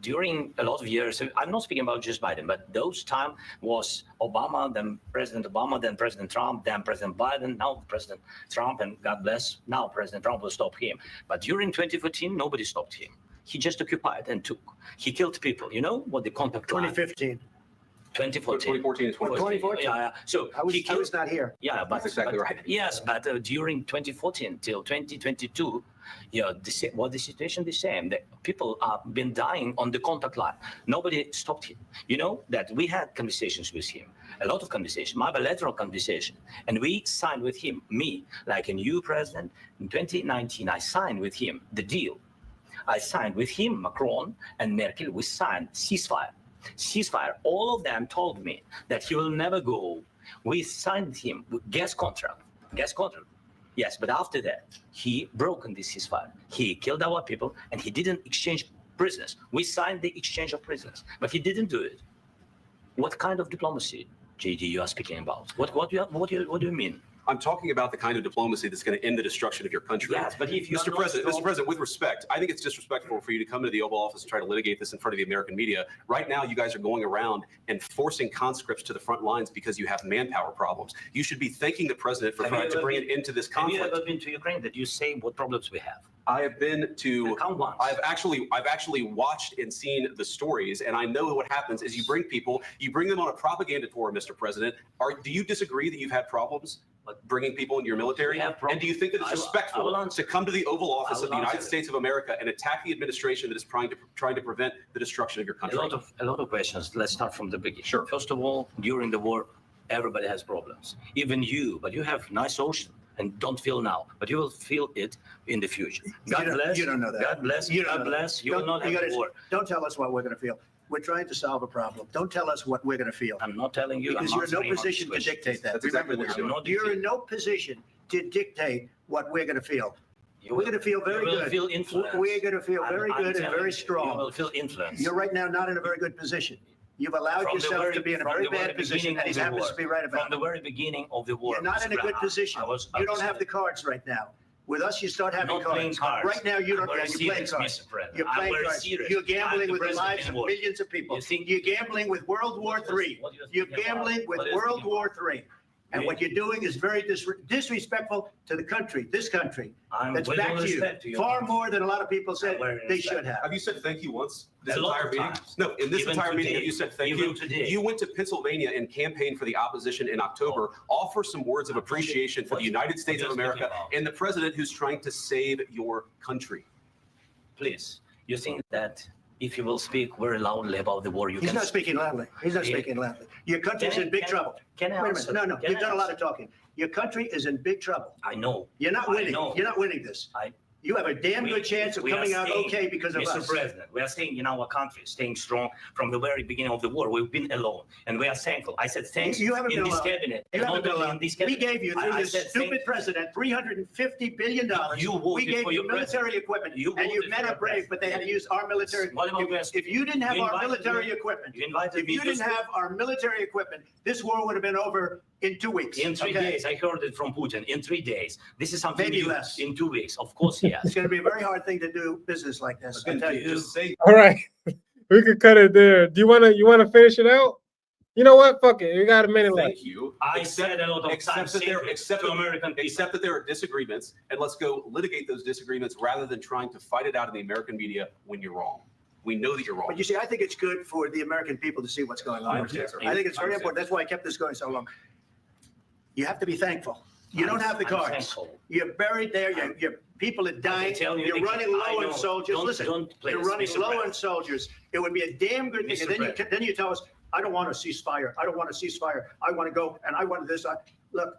during a lot of years, so I'm not speaking about just Biden, but those time was Obama, then President Obama, then President Trump, then President Biden, now President Trump, and God bless, now President Trump will stop him. But during 2014, nobody stopped him. He just occupied and took. He killed people. You know what the contact 2015. 2014 and 2014. Yeah. So I was not here. Yeah, but that's exactly right. Yes, but during 2014 till 2022, the situation the same. The people have been dying on the contact line. Nobody stopped him. You know that we had conversations with him, a lot of conversation, my bilateral conversation, and we signed with him. Me, like a new president in 2019, I signed with him the deal. I signed with him, Macron and Merkel. We signed ceasefire. All of them told me that he will never go. We signed him with gas contract. Yes, but after that, he broke this ceasefire. He killed our people, and he didn't exchange prisoners. We signed the exchange of prisoners, but he didn't do it. What kind of diplomacy, JD, you are speaking about? What do you mean? I'm talking about the kind of diplomacy that's going to end the destruction of your country. Yes, but if Mr. President, with respect, I think it's disrespectful for you to come to the Oval Office and try to litigate this in front of the American media. Right now, you guys are going around and forcing conscripts to the front lines because you have manpower problems. You should be thanking the president for trying to bring an end to this conflict. Have you ever been to Ukraine? Did you say what problems we have? I have been to. I've actually watched and seen the stories, and I know what happens is you bring them on a propaganda tour, Mr. President. Do you disagree that you've had problems bringing people into your military? And do you think that it's respectful to come to the Oval Office of the United States of America and attack the administration that is trying to prevent the destruction of your country? A lot of questions. Let's start from the beginning. Sure. First of all, during the war, everybody has problems. Even you, but you have nice ocean. And don't feel now, but you will feel it in the future. God bless. You don't know that. God bless. God bless. You will not have war. Don't tell us what we're going to feel. We're trying to solve a problem. Don't tell us what we're going to feel. I'm not telling you. Because you're in no position to dictate that. That's exactly what you're doing. You're in no position to dictate what we're going to feel. We're going to feel very good. You will feel influenced. We're going to feel very good and very strong. You will feel influenced. You're right now not in a very good position. You've allowed yourself to be in a very bad position, and he happens to be right about it. From the very beginning of the war. You're not in a good position. You don't have the cards right now. With us, you start having cards. Right now, you don't have. You're playing cards. You're playing cards. You're gambling with the lives of millions of people. You're gambling with World War III. You're gambling with World War III. And what you're doing is very disrespectful to the country, this country. That's with back all to you. respect to your Far country. more than a lot of people said they should have. Have you said thank you once? This A lot entire of meeting? times. No, in this Even entire meeting, today. have you said thank Even you? today. You went to Pennsylvania and campaigned for the opposition in October. Offer some words of appreciation for the United States of America and the president who's trying to save your country. Please, you think that if you will speak very loudly about the war, you He's can... not speaking loudly. He's not Yeah. speaking loudly. Your country's in big trouble. Can I Wait a answer? minute. No, Can you've I done a lot answer? of talking. Your country is in big trouble. I know. You're not I winning. know. You're not winning this. You have a damn good chance of We are coming out staying, okay because of Mr. us. President, we are staying in our country, staying strong from the very beginning of the war. We've been alone, and we are thankful. I said thanks You haven't in been this alone. cabinet. You and haven't been not only alone. in this We cabinet. gave you, through I this said stupid president, $350 billion. You We voted gave for you your military president. equipment. You And you voted men for are your brave, but they had to use our military. What about If you didn't have You our invited military me- equipment, You invited if me you to didn't have our military equipment, this war would have been over in 2 weeks. in 3 okay? days. I heard it from Putin. In 3 days. This is something Maybe new. less. In 2 weeks. Of course, yes. It's going to be a very hard thing to do business like this. I tell you. All right, we could cut it there. Do you wanna finish it out? You know what? Fuck it. We got a minute left. Thank you. I said a lot of Except times that there, simply except to that- American people. except that there are disagreements, and let's go litigate those disagreements rather than trying to fight it out in the American media when you're wrong. We know that you're wrong. But you see, I think it's good for the American people to see what's going on. I understand, sir. I think it's I very understand. important. That's why I kept this going so long. You have to be thankful. You don't have the I'm cards. thankful. You're buried there. Your people are dying. tell you You're the- running I low know. on soldiers. Don't- Listen, don't please, you're running Mr. low on President. soldiers. It would be a damn good thing. Mr. And then you tell us, I don't want a ceasefire. I don't want a ceasefire. I want to go and I want this. Look,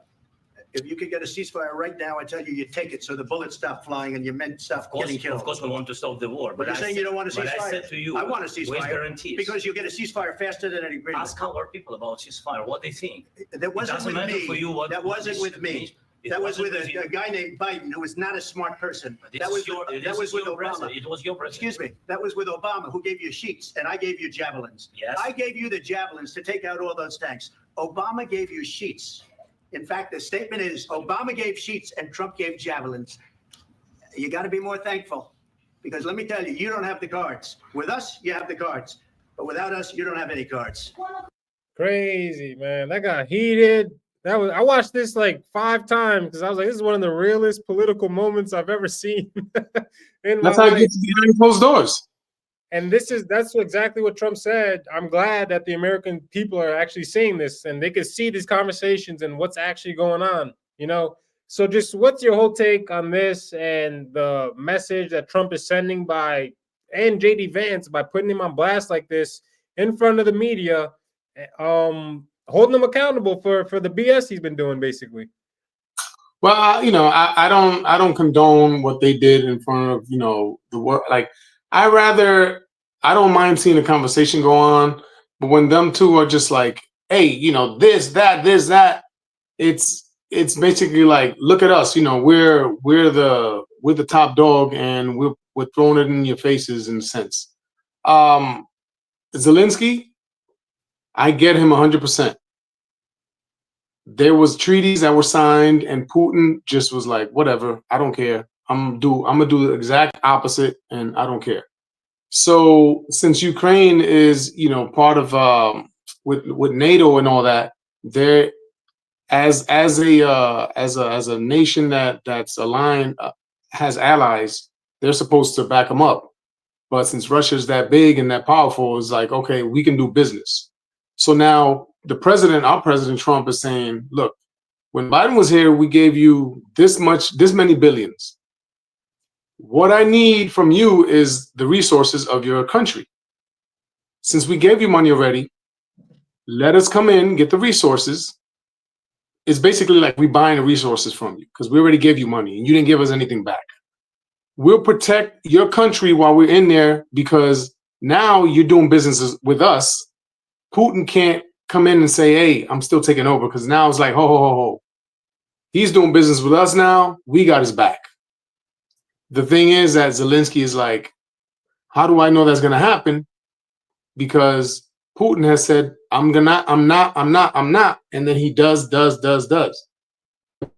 if you could get a ceasefire right now, I tell you, you take it so the bullets stop flying and your men stop getting killed. Of course, we want to stop the war. But you're saying you don't want a But ceasefire? I said to you, I want a with ceasefire guarantees. because you'll get a ceasefire faster than an agreement. Ask our people about ceasefire, what they think. That wasn't doesn't with matter me. for you what That wasn't this with me. means. It That was with wasn't with a guy named Biden, who was not a smart person. This That is was your- with, this that was is with your Obama. president. It was your president. Excuse me. That was with Obama, who gave you sheets, and I gave you javelins. Yes. I gave you the javelins to take out all those tanks. Obama gave you sheets. In fact, the statement is Obama gave sheets and Trump gave javelins. You got to be more thankful, because let me tell you, you don't have the cards. With us, you have the cards, but without us, you don't have any cards. Crazy, man. That got heated. I watched this like 5 times because I was like, this is one of the realest political moments I've ever seen in my That's how it life. gets behind closed doors. And that's exactly what Trump said. I'm glad that the American people are actually seeing this and they can see these conversations and what's actually going on, you know? So just what's your whole take on this and the message that Trump is sending and JD Vance by putting him on blast like this in front of the media, holding him accountable for the BS he's been doing, basically? Well, I don't condone what they did in front of the world. Like, I don't mind seeing the conversation go on, but when them two are just like, hey, this, that, it's basically like, look at us, we're the top dog and we're throwing it in your faces in a sense. Zelensky, I get him 100%. There was treaties that were signed and Putin just was like, whatever, I don't care. I'm gonna do the exact opposite and I don't care. So since Ukraine is, part of with NATO and all that, there as a nation that's aligned, has allies, they're supposed to back them up. But since Russia's that big and that powerful, it's like, okay, we can do business. So now our president Trump is saying, look, when Biden was here, we gave you this many billions. What I need from you is the resources of your country. Since we gave you money already, let us come in, get the resources. It's basically like we buying the resources from you because we already gave you money and you didn't give us anything back. We'll protect your country while we're in there because now you're doing business with us. Putin can't come in and say, hey, I'm still taking over, because now it's like, ho. He's doing business with us now. We got his back. The thing is that Zelensky is like, how do I know that's going to happen? Because Putin has said, I'm not. And then he does.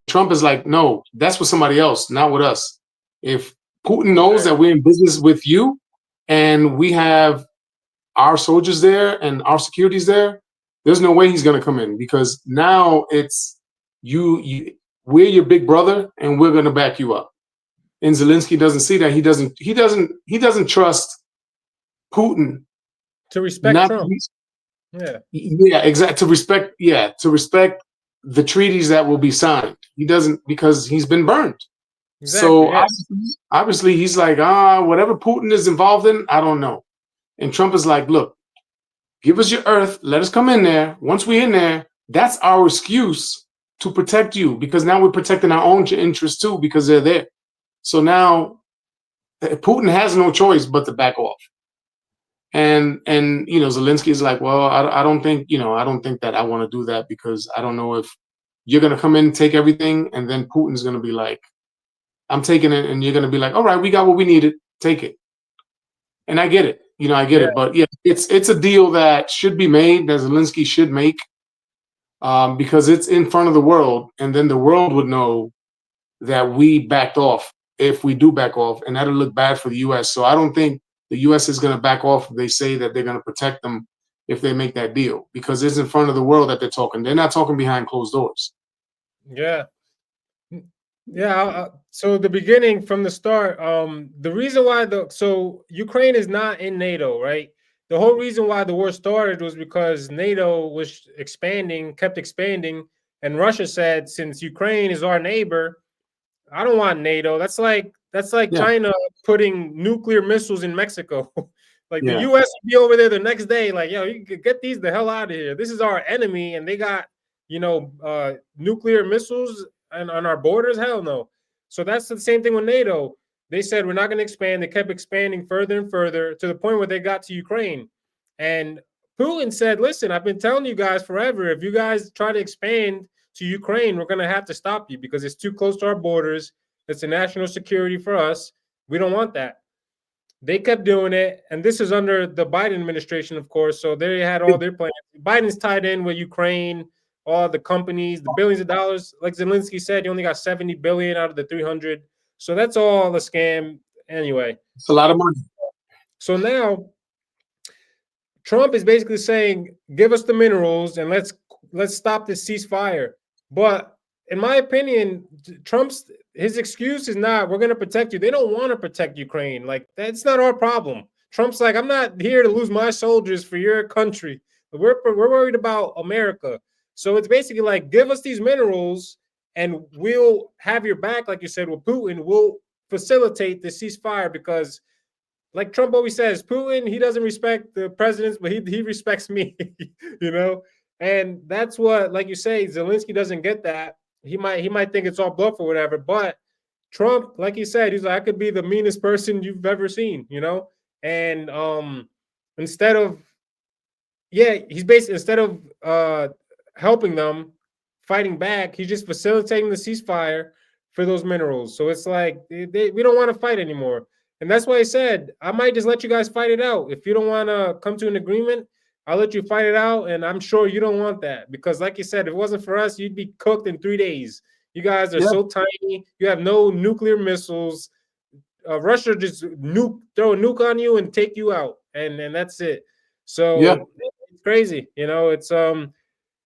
Trump is like, no, that's with somebody else, not with us. If Putin knows that we're in business with you and we have our soldiers there and our security's there, there's no way he's going to come in, because now it's we're your big brother, and we're going to back you up. And Zelensky doesn't see that. He doesn't trust Putin to respect Trump. Yeah, exactly. To respect the treaties that will be signed. He doesn't, because he's been burned. Exactly, so obviously he's like, whatever Putin is involved in, I don't know. And Trump is like, look, give us your earth, let us come in there. Once we're in there, that's our excuse to protect you, because now we're protecting our own interests too, because they're there. So now Putin has no choice but to back off. And Zelensky is like, well, I don't think that I want to do that, because I don't know if you're going to come in and take everything, and then Putin's going to be like, I'm taking it, and you're going to be like, all right, we got what we needed, take it. And I get it, I get it, but yeah, it's a deal that should be made, that Zelensky should make, because it's in front of the world, and then the world would know that we backed off if we do back off, and that'll look bad for the U.S. So I don't think the U.S. is going to back off if they say that they're going to protect them if they make that deal, because it's in front of the world that they're talking. They're not talking behind closed doors. Yeah. So the beginning, from the start, the reason why Ukraine is not in NATO, right? The whole reason why the war started was because NATO was kept expanding, and Russia said, since Ukraine is our neighbor, I don't want NATO. That's like China putting nuclear missiles in Mexico. The U.S. would be over there the next day, like, yo, you could get these the hell out of here. This is our enemy, and they got nuclear missiles on our borders. Hell no. So that's the same thing with NATO. They said we're not going to expand. They kept expanding further and further to the point where they got to Ukraine. And Putin said, listen, I've been telling you guys forever, if you guys try to expand to Ukraine, we're going to have to stop you, because it's too close to our borders. It's a national security for us. We don't want that. They kept doing it. And this is under the Biden administration, of course. So they had all their plans. Biden's tied in with Ukraine, all the companies, the billions of dollars. Like Zelensky said, he only got 70 billion out of the 300. So that's all a scam anyway. It's a lot of money. So now Trump is basically saying, give us the minerals and let's stop this ceasefire. But in my opinion, his excuse is not, we're going to protect you. They don't want to protect Ukraine. Like, that's not our problem. Trump's like, I'm not here to lose my soldiers for your country. We're worried about America. So it's basically like, give us these minerals and we'll have your back, like you said, with Putin. We'll facilitate the ceasefire, because like Trump always says, Putin, he doesn't respect the presidents, but he respects me, And that's what, like you say, Zelensky doesn't get that. He might think it's all bluff or whatever, but Trump, like he said, he's like, I could be the meanest person you've ever seen, And instead of helping them, fighting back, he's just facilitating the ceasefire for those minerals. So it's like we don't want to fight anymore. And that's why I said, I might just let you guys fight it out. If you don't want to come to an agreement, I'll let you fight it out. And I'm sure you don't want that, because like you said, if it wasn't for us, you'd be cooked in 3 days. You guys are so tiny. You have no nuclear missiles. Russia just throw a nuke on you and take you out. And that's it. So it's crazy.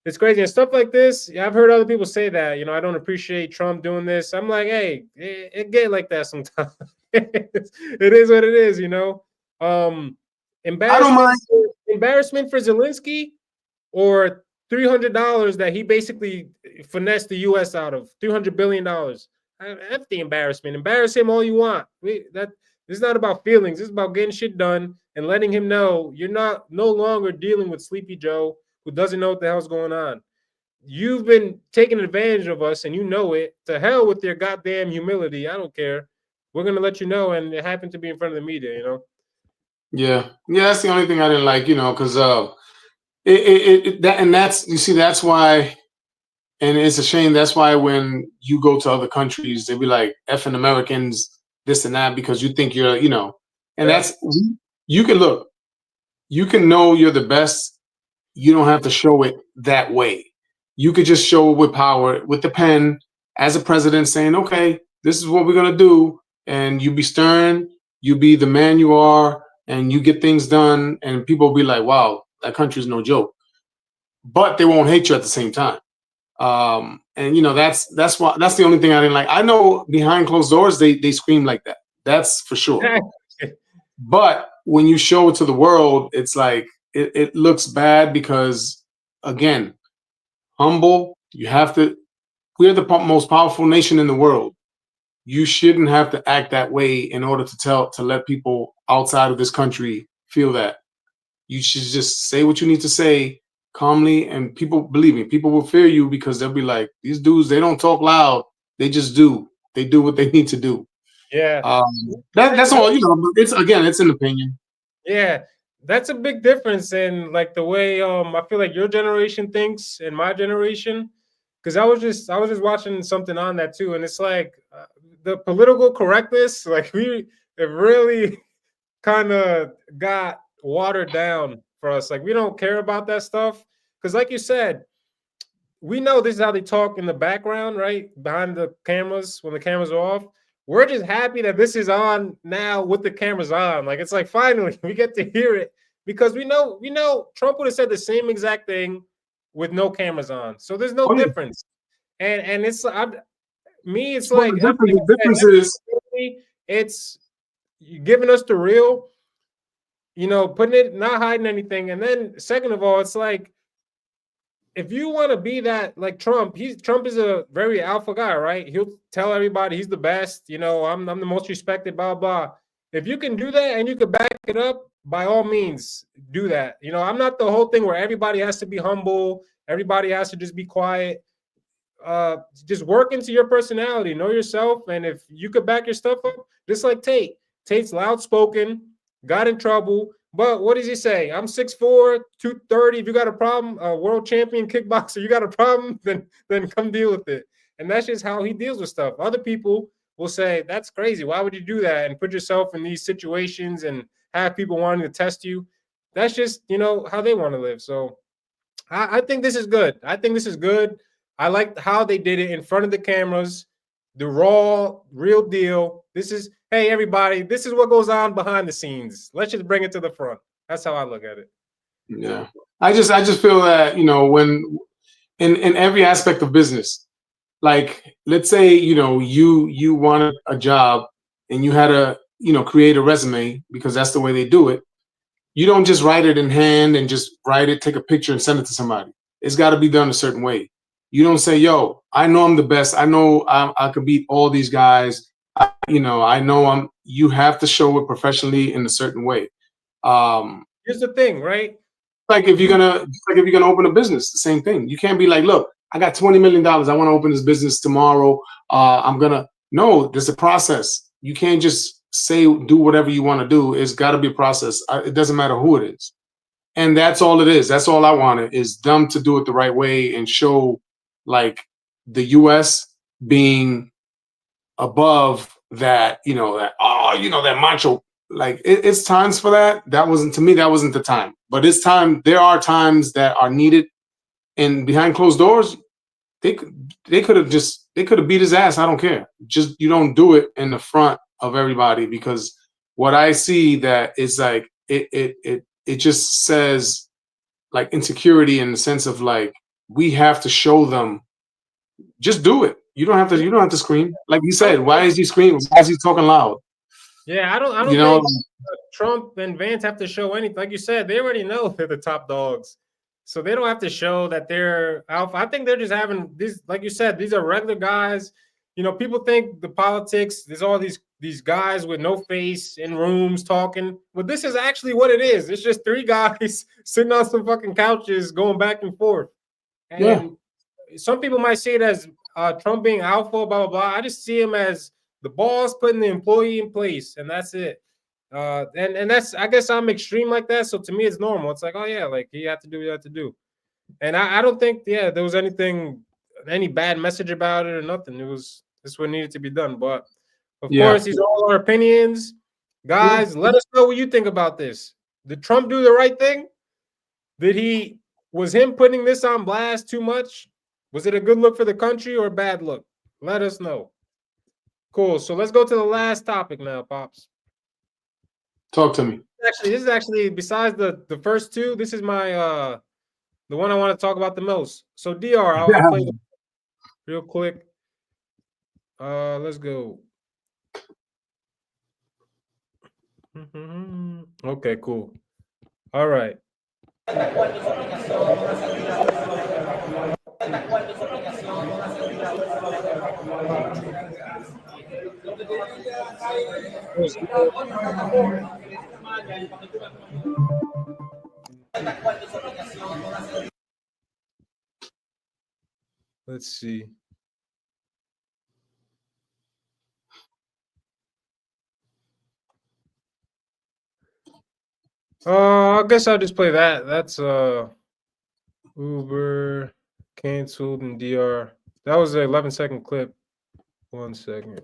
It's crazy. And stuff like this, I've heard other people say that, I don't appreciate Trump doing this. I'm like, hey, it get like that sometimes. It is what it is, Embarrassment for Zelensky, or $300 that he basically finessed the U.S. out of, $300 billion. That's the embarrassment. Embarrass him all you want. This is not about feelings. This is about getting shit done and letting him know you're no longer dealing with Sleepy Joe, who doesn't know what the hell's going on. You've been taking advantage of us, and you know it. To hell with your goddamn humility. I don't care. We're going to let you know, and it happened to be in front of the media, Yeah, that's the only thing I didn't like, because that's why, and it's a shame. That's why when you go to other countries, they be like effing Americans, this and that, because you think you're, and that's, you can look, you can know you're the best. You don't have to show it that way. You could just show it with power, with the pen, as a president, saying, okay, this is what we're going to do. And you be stern, you be the man you are, and you get things done, and people will be like, wow, that country's no joke. But they won't hate you at the same time. And that's the only thing I didn't like. I know behind closed doors they scream like that. That's for sure. But when you show it to the world, it's like it looks bad because, again, humble. You have to. We're the most powerful nation in the world. You shouldn't have to act that way in order to let people outside of this country feel that. You should just say what you need to say calmly, and people, believe me, people will fear you because they'll be like, these dudes, they don't talk loud, they just do. They do what they need to do. Yeah. That's all, it's an opinion. Yeah, that's a big difference in like the way I feel like your generation thinks and my generation. Because I was just watching something on that too, and it's like the political correctness, like it really kind of got watered down for us. Like we don't care about that stuff because, like you said, we know this is how they talk in the background, right? Behind the cameras when the cameras are off. We're just happy that this is on now with the cameras on. Like it's like finally we get to hear it because we know Trump would have said the same exact thing with no cameras on. So there's no difference. And it's it's well, like the difference is it's giving us the real, putting it, not hiding anything. And then second of all, it's like if you want to be that like Trump is a very alpha guy, right? He'll tell everybody he's the best, I'm the most respected, blah blah. If you can do that and you can back it up, by all means do that. I'm not the whole thing where everybody has to be humble, everybody has to just be quiet. Just work into your personality, know yourself, and if you could back your stuff up, just like Tate's loud spoken, got in trouble. But what does he say? I'm 6'4", 230. If you got a problem, a world champion kickboxer, you got a problem, then come deal with it. And that's just how he deals with stuff. Other people will say, that's crazy. Why would you do that and put yourself in these situations and have people wanting to test you? That's just, how they want to live. So I think this is good. I like how they did it in front of the cameras, the raw, real deal. This is, hey, everybody, this is what goes on behind the scenes. Let's just bring it to the front. That's how I look at it. Yeah. I just feel that, when in every aspect of business, like let's say, you wanted a job and you had to, create a resume because that's the way they do it. You don't just write it in hand and just write it, take a picture and send it to somebody. It's got to be done a certain way. You don't say, yo, I know I'm the best. I know I could beat all these guys. I know you have to show it professionally in a certain way. Here's the thing, right? Like if you're gonna open a business, the same thing. You can't be like, look, I got $20 million. I want to open this business tomorrow. No, there's a process. You can't just do whatever you want to do. It's got to be a process. It doesn't matter who it is. And that's all it is. That's all I wanted is them to do it the right way and show like the US being above that, that macho, like it's times for that. That wasn't the time, but it's time. There are times that are needed, and behind closed doors, they could have beat his ass. I don't care. Just, you don't do it in the front of everybody, because what I see that is like, it just says like insecurity in the sense of like, we have to show them, just do it. You don't have to scream. Like you said, why is he screaming? Why is he talking loud? Yeah, I don't think Trump and Vance have to show anything. Like you said, they already know they're the top dogs. So they don't have to show that they're alpha. I think they're just having these, like you said, these are regular guys. People think the politics, there's all these guys with no face in rooms talking. But this is actually what it is. It's just three guys sitting on some fucking couches going back and forth. And some people might see it as Trump being alpha, blah, blah, blah. I just see him as the boss putting the employee in place, and that's it. And that's, I guess I'm extreme like that. So to me, it's normal. It's like, oh yeah, like he had to do what he had to do. And I don't think, there was any bad message about it or nothing. This what needed to be done. But of course, these are all our opinions. Guys, let us know what you think about this. Did Trump do the right thing? Was him putting this on blast too much? Was it a good look for the country or a bad look? Let us know. Cool. So let's go to the last topic now, Pops. Talk to me. This is actually besides the first two, this is my the one I want to talk about the most. So DR, I'll play the real quick. Let's go. Okay, cool. All right. Let's see. I guess I'll just play that. That's Uber canceled in DR. That was an 11-second clip. 1 second.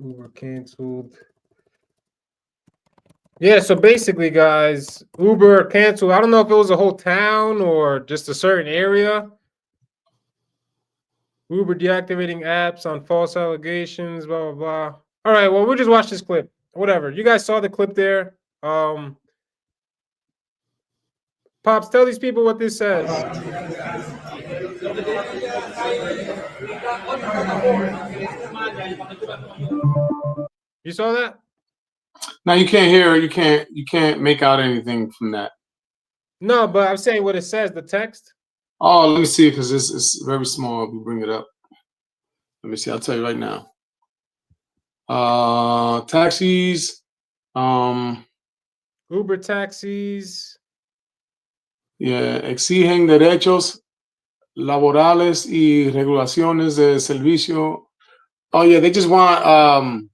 Uber canceled. Yeah, so basically, guys, Uber canceled. I don't know if it was a whole town or just a certain area. Uber deactivating apps on false allegations, blah, blah, blah. All right, well, we'll just watch this clip. Whatever. You guys saw the clip there. Pops, tell these people what this says. You saw that? Now you can't hear. You can't make out anything from that. No, but I'm saying what it says. The text. Oh, let me see because it's very small. If you bring it up, let me see. I'll tell you right now. Taxis. Uber taxis. Yeah, exigen derechos laborales y regulaciones de servicio. Oh yeah, they just want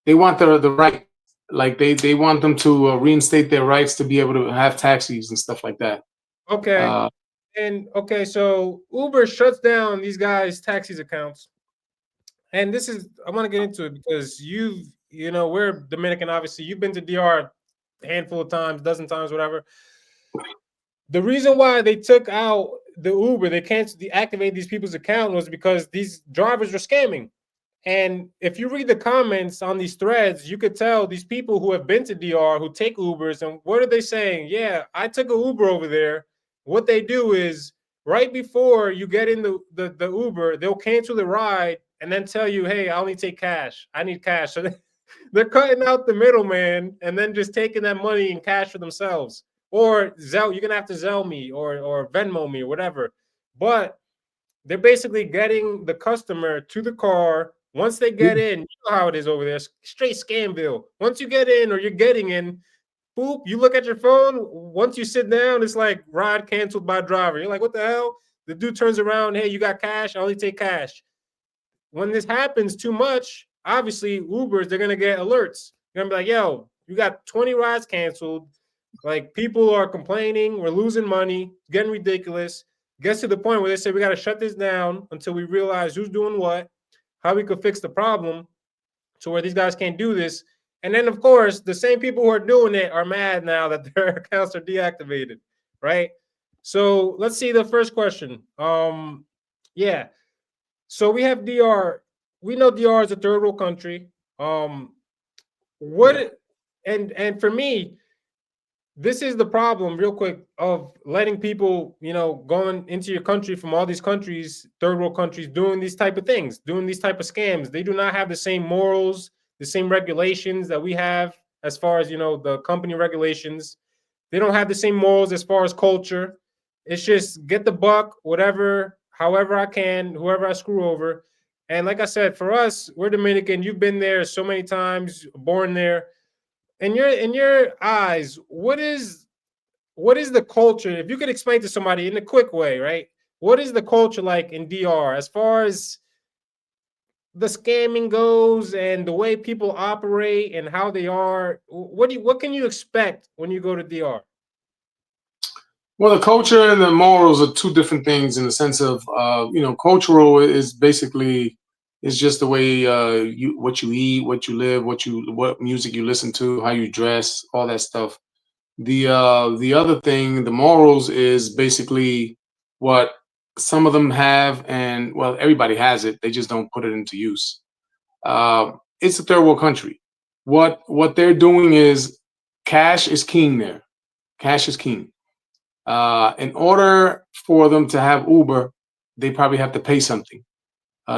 they want the right, like they want them to reinstate their rights to be able to have taxis and stuff like that. Okay. And okay, so Uber shuts down these guys' taxis accounts. And this is I want to get into it because you know, we're Dominican, obviously. You've been to DR a handful of times, dozen times, whatever. The reason why they took out the Uber, they canceled deactivate these people's account was because these drivers were scamming. And if you read the comments on these threads, you could tell these people who have been to DR who take Ubers, and what are they saying? Yeah, I took an Uber over there. What they do is right before you get in the Uber, they'll cancel the ride and then tell you, hey, I only take cash. I need cash. So they're cutting out the middleman and then just taking that money in cash for themselves. Or Zelle, you're gonna have to Zelle me or Venmo me or whatever. But they're basically getting the customer to the car. Once they get in, you know how it is over there, straight scamville. Once you get in or you're getting in, boop, you look at your phone. Once you sit down, it's like ride canceled by driver. You're like, what the hell? The dude turns around, hey, you got cash? I only take cash. When this happens too much, obviously Ubers, they're gonna get alerts. They're gonna be like, yo, you got 20 rides canceled. Like people are complaining, we're losing money, it's getting ridiculous. Gets to the point where they say we got to shut this down until we realize who's doing what, how we could fix the problem to where these guys can't do this. And then, of course, the same people who are doing it are mad now that their accounts are deactivated, right? So let's see the first question. Yeah. So we have DR. We know DR is a third world country. What and for me, this is the problem, real quick, of letting people, you know, going into your country from all these countries, third world countries, doing these type of things, doing these type of scams. They do not have the same morals, the same regulations that we have as far as, you know, the company regulations. They don't have the same morals as far as culture. It's just get the buck, whatever, however I can, whoever I screw over. And like I said, for us, we're Dominican. You've been there so many times, born there. In your eyes, what is the culture? If you could explain to somebody in a quick way, right? What is the culture like in DR as far as the scamming goes and the way people operate and how they are? What can you expect when you go to DR? Well, the culture and the morals are two different things in the sense of, you know, cultural is basically is just the way what you eat, what you live, what music you listen to, how you dress, all that stuff. The other thing, the morals, is basically what some of them have, and well, everybody has it. They just don't put it into use. It's a third world country. What they're doing is cash is king there. Cash is king. In order for them to have Uber, they probably have to pay something.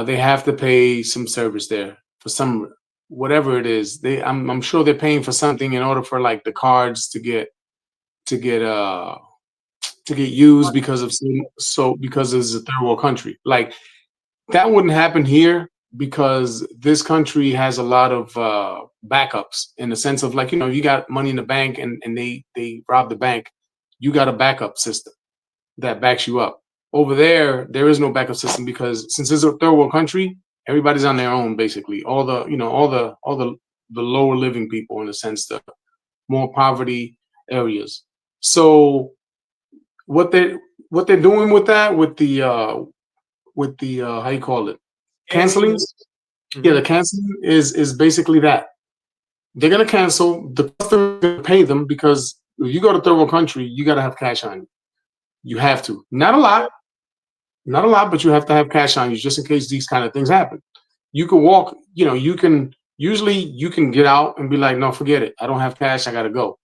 They have to pay some service there for some whatever it is. I'm sure they're paying for something in order for like the cards to get used because because it's a third world country. Like that wouldn't happen here because this country has a lot of backups in the sense of like, you got money in the bank and they rob the bank, you got a backup system that backs you up. Over there is no backup system because since it's a third world country, everybody's on their own basically. All the lower living people in a sense, the more poverty areas. So what they're doing with that, with the how you call it, canceling? Yeah, the canceling is basically that. They're gonna cancel, the customer gonna pay them because if you go to third world country, you gotta have cash on you. You have to. Not a lot, but you have to have cash on you just in case these kind of things happen. You can walk, you can get out and be like, no, forget it. I don't have cash, I gotta go.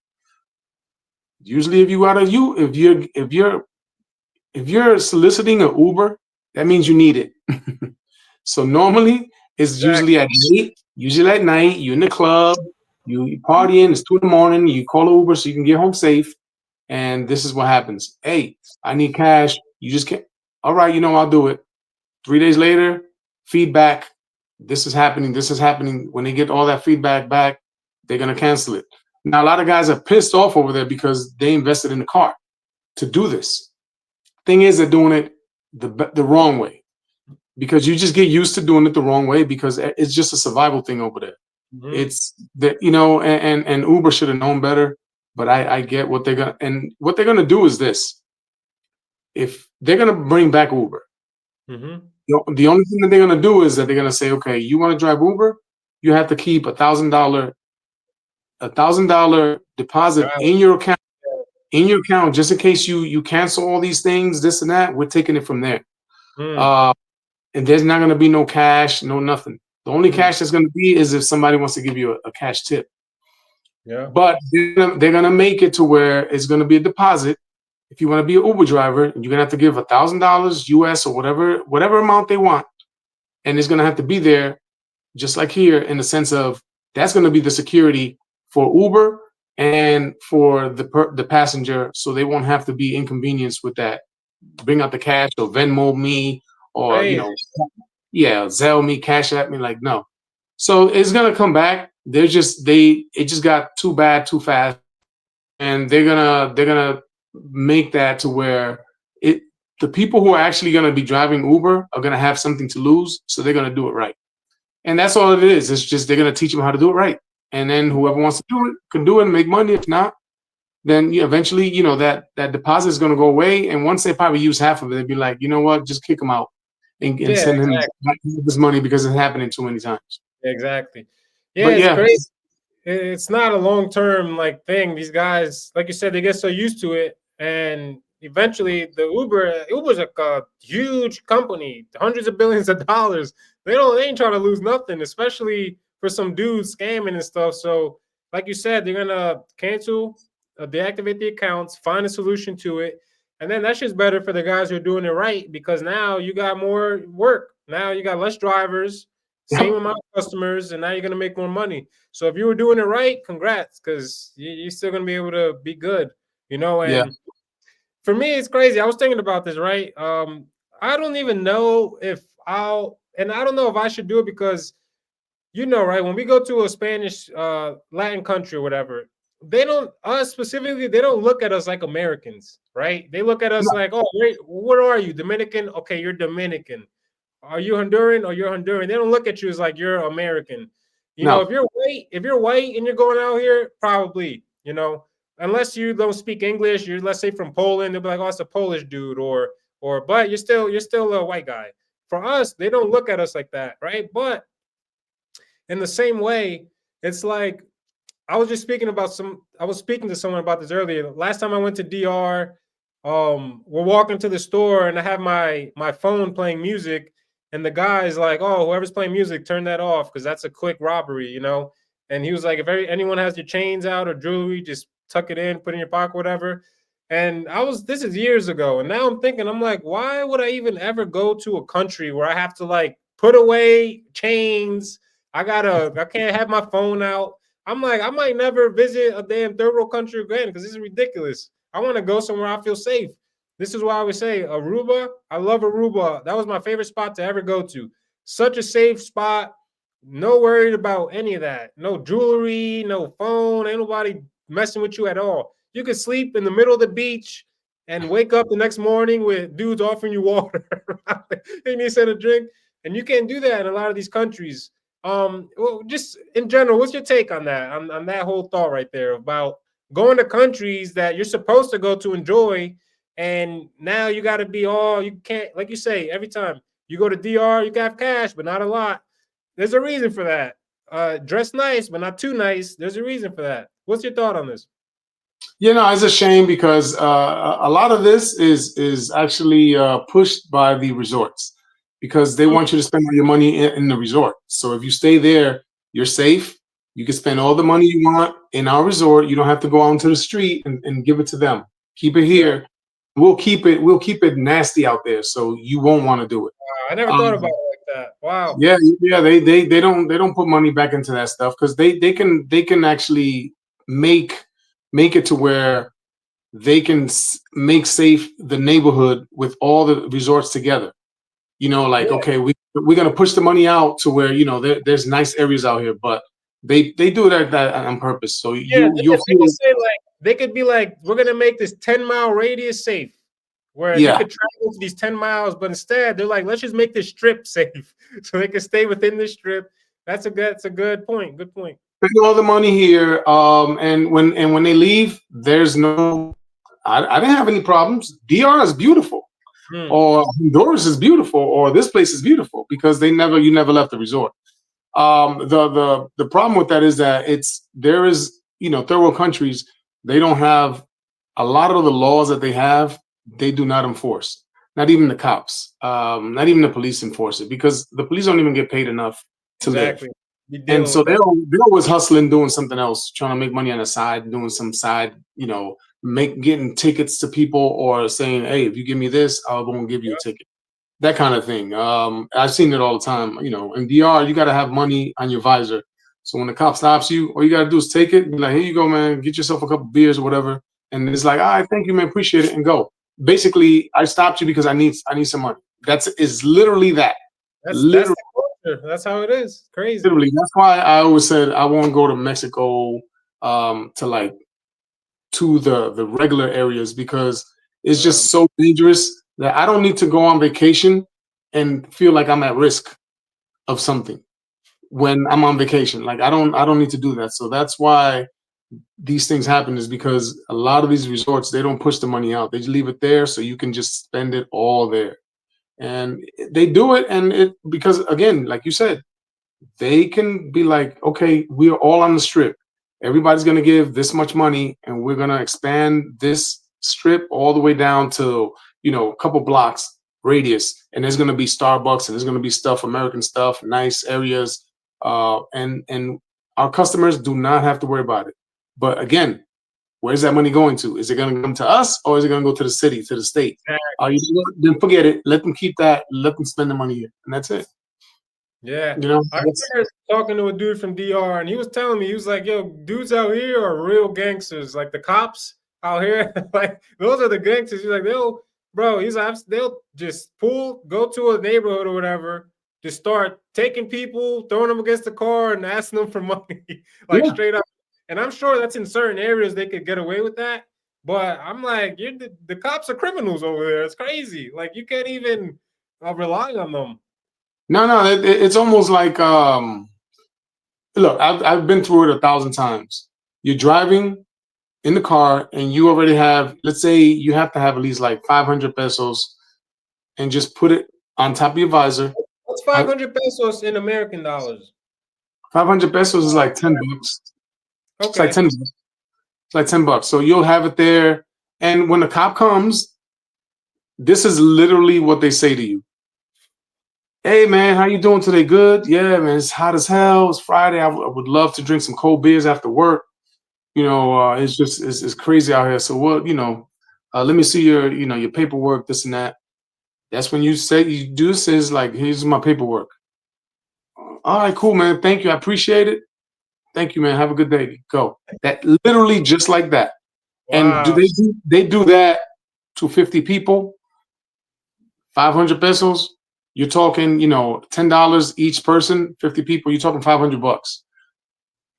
Usually if you're soliciting an Uber, that means you need it. So normally it's usually at night, you're in the club, you partying, it's 2 a.m, you call an Uber so you can get home safe. And this is what happens. Hey, I need cash. You just can't. All right, I'll do it. 3 days later, feedback. This is happening. This is happening. When they get all that feedback back, they're going to cancel it. Now, a lot of guys are pissed off over there because they invested in the car to do this. Thing is, they're doing it the wrong way because you just get used to doing it the wrong way because it's just a survival thing over there. Mhm. It's that, and Uber should have known better. But I get what they're gonna do is this: if they're gonna bring back Uber, the only thing that they're gonna do is that they're gonna say, okay, you want to drive Uber, you have to keep $1,000 deposit in your account, just in case you cancel all these things, this and that. We're taking it from there, and there's not gonna be no cash, no nothing. The only cash that's gonna be is if somebody wants to give you a cash tip. Yeah. But they're gonna make it to where it's gonna be a deposit. If you want to be an Uber driver, you're gonna have to give $1,000 US or whatever amount they want, and it's gonna have to be there, just like here, in the sense of that's gonna be the security for Uber and for the passenger, so they won't have to be inconvenienced with that. Bring out the cash or Venmo me or Zelle me, Cash at me. Like no, so it's gonna come back. It just got too bad too fast, and they're gonna make that to where the people who are actually gonna be driving Uber are gonna have something to lose, so they're gonna do it right, and that's all it is. It's just they're gonna teach them how to do it right, and then whoever wants to do it can do it and make money. If not, then eventually that deposit is gonna go away, and once they probably use half of it, they'd be like, you know what, just kick them out and send him this money because it's happening too many times. Exactly. Yeah, it's crazy. It's not a long-term thing. These guys, like you said, they get so used to it, and eventually Uber's like a huge company, hundreds of billions of dollars. They ain't trying to lose nothing, especially for some dudes scamming and stuff. So, like you said, they're gonna cancel, deactivate the accounts, find a solution to it, and then that's just better for the guys who are doing it right because now you got more work. Now you got less drivers. Same amount of customers, and now you're gonna make more money. So if you were doing it right, congrats, because you're still gonna be able to be good, And for me, it's crazy. I was thinking about this, right? I don't even know if I don't know if I should do it because, right? When we go to a Spanish, Latin country or whatever, they don't look at us like Americans, right? They look at us like, oh, wait, where are you? Dominican? Okay, you're Dominican. Are you Honduran? Or you're Honduran? They don't look at you as like you're American. If you're white and you're going out here, probably, unless you don't speak English, you're let's say from Poland, they'll be like, oh, it's a Polish dude, but you're still a white guy. For us, they don't look at us like that, right? But in the same way, it's like I was speaking to someone about this earlier. Last time I went to DR, we're walking to the store and I have my phone playing music. And the guy's like, oh, whoever's playing music, turn that off because that's a quick robbery, And he was like, if anyone has your chains out or jewelry, just tuck it in, put it in your pocket, whatever. And this is years ago, and now I'm thinking, I'm like, why would I even ever go to a country where I have to like put away chains? I can't have my phone out. I'm like, I might never visit a damn third world country again because this is ridiculous. I want to go somewhere I feel safe. This is why I would say Aruba. I love Aruba. That was my favorite spot to ever go to. Such a safe spot. No worried about any of that. No jewelry, no phone. Ain't nobody messing with you at all. You could sleep in the middle of the beach and wake up the next morning with dudes offering you water and you said a drink. And you can't do that in a lot of these countries. Well, just in general, what's your take on that? On that whole thought right there about going to countries that you're supposed to go to enjoy, and now you got to be all you can't, like you say, every time you go to DR, you got cash, but not a lot. There's a reason for that. Dress nice, but not too nice. There's a reason for that. What's your thought on this? You know, it's a shame because a lot of this is actually pushed by the resorts because they want you to spend all your money in the resort. So if you stay there, you're safe. You can spend all the money you want in our resort. You don't have to go out into the street and give it to them. Keep it here. We'll keep it nasty out there, so you won't want to do it. I never thought about it like that. Wow. Yeah, they don't put money back into that stuff because they can actually make it to where they can make safe the neighborhood with all the resorts together. You know, like okay, we're gonna push the money out to where there's nice areas out here, but they do that on purpose. So you'll feel they could be like, we're gonna make this 10-mile radius safe, where you could travel these 10 miles, but instead they're like, let's just make this strip safe so they can stay within this strip. That's a good point. Good point. Spend all the money here, and when they leave, there's no. I didn't have any problems. DR is beautiful, or Honduras is beautiful, or this place is beautiful because you never left the resort. The problem with that is that there is third world countries, they don't have a lot of the laws that they have. They do not enforce. Not even the cops, not even the police enforce it because the police don't even get paid enough to live. And so they're always hustling, doing something else, trying to make money on the side, doing some side, getting tickets to people or saying, hey, if you give me this, I won't give you a ticket. That kind of thing. I've seen it all the time. In DR, you got to have money on your visor. So when the cop stops you, all you got to do is take it. Be like, here you go, man. Get yourself a couple beers or whatever. And it's like, all right, thank you, man. Appreciate it. And go. Basically, I stopped you because I need some money. Is literally that. That's how it is. Crazy. Literally, that's why I always said I won't go to Mexico to the regular areas because it's just so dangerous that I don't need to go on vacation and feel like I'm at risk of something when I'm on vacation. Like I don't need to do that. So that's why these things happen, is because a lot of these resorts, they don't push the money out. They just leave it there so you can just spend it all there. And they do it, and because again, like you said, they can be like, okay, we're all on the strip. Everybody's gonna give this much money, and we're gonna expand this strip all the way down to a couple blocks radius, and there's gonna be Starbucks, and there's gonna be stuff, American stuff, nice areas, and our customers do not have to worry about it. But again, where's that money going to? Is it going to come to us, or is it going to go to the city, to the state? Then forget it. Let them keep that. Let them spend the money here, and that's it. Yeah. I remember talking to a dude from DR, and he was telling me, he was like, yo, dudes out here are real gangsters. Like the cops out here, like those are the gangsters. He's like, they'll just go to a neighborhood or whatever, just start taking people, throwing them against the car and asking them for money, straight up. And I'm sure that's in certain areas they could get away with that. But I'm like, the cops are criminals over there. It's crazy. Like you can't even rely on them. No, it's almost like look, I've been through it 1,000 times. You're driving in the car and you already have, let's say you have to have at least like 500 pesos and just put it on top of your visor. What's 500 pesos in American dollars? 500 pesos is like $10. Okay. It's like $10. It's like $10. So you'll have it there. And when the cop comes, this is literally what they say to you. Hey man, how you doing today? Good? Yeah, man, it's hot as hell. It's Friday. I would love to drink some cold beers after work. It's crazy out here. So what, let me see your, your paperwork, this and that. That's when you do says like, here's my paperwork. All right, cool, man. Thank you. I appreciate it. Thank you, man. Have a good day. Go. That literally just like that. And they do that to 50 people, 500 pesos. You're talking, $10 each person, 50 people. You're talking $500.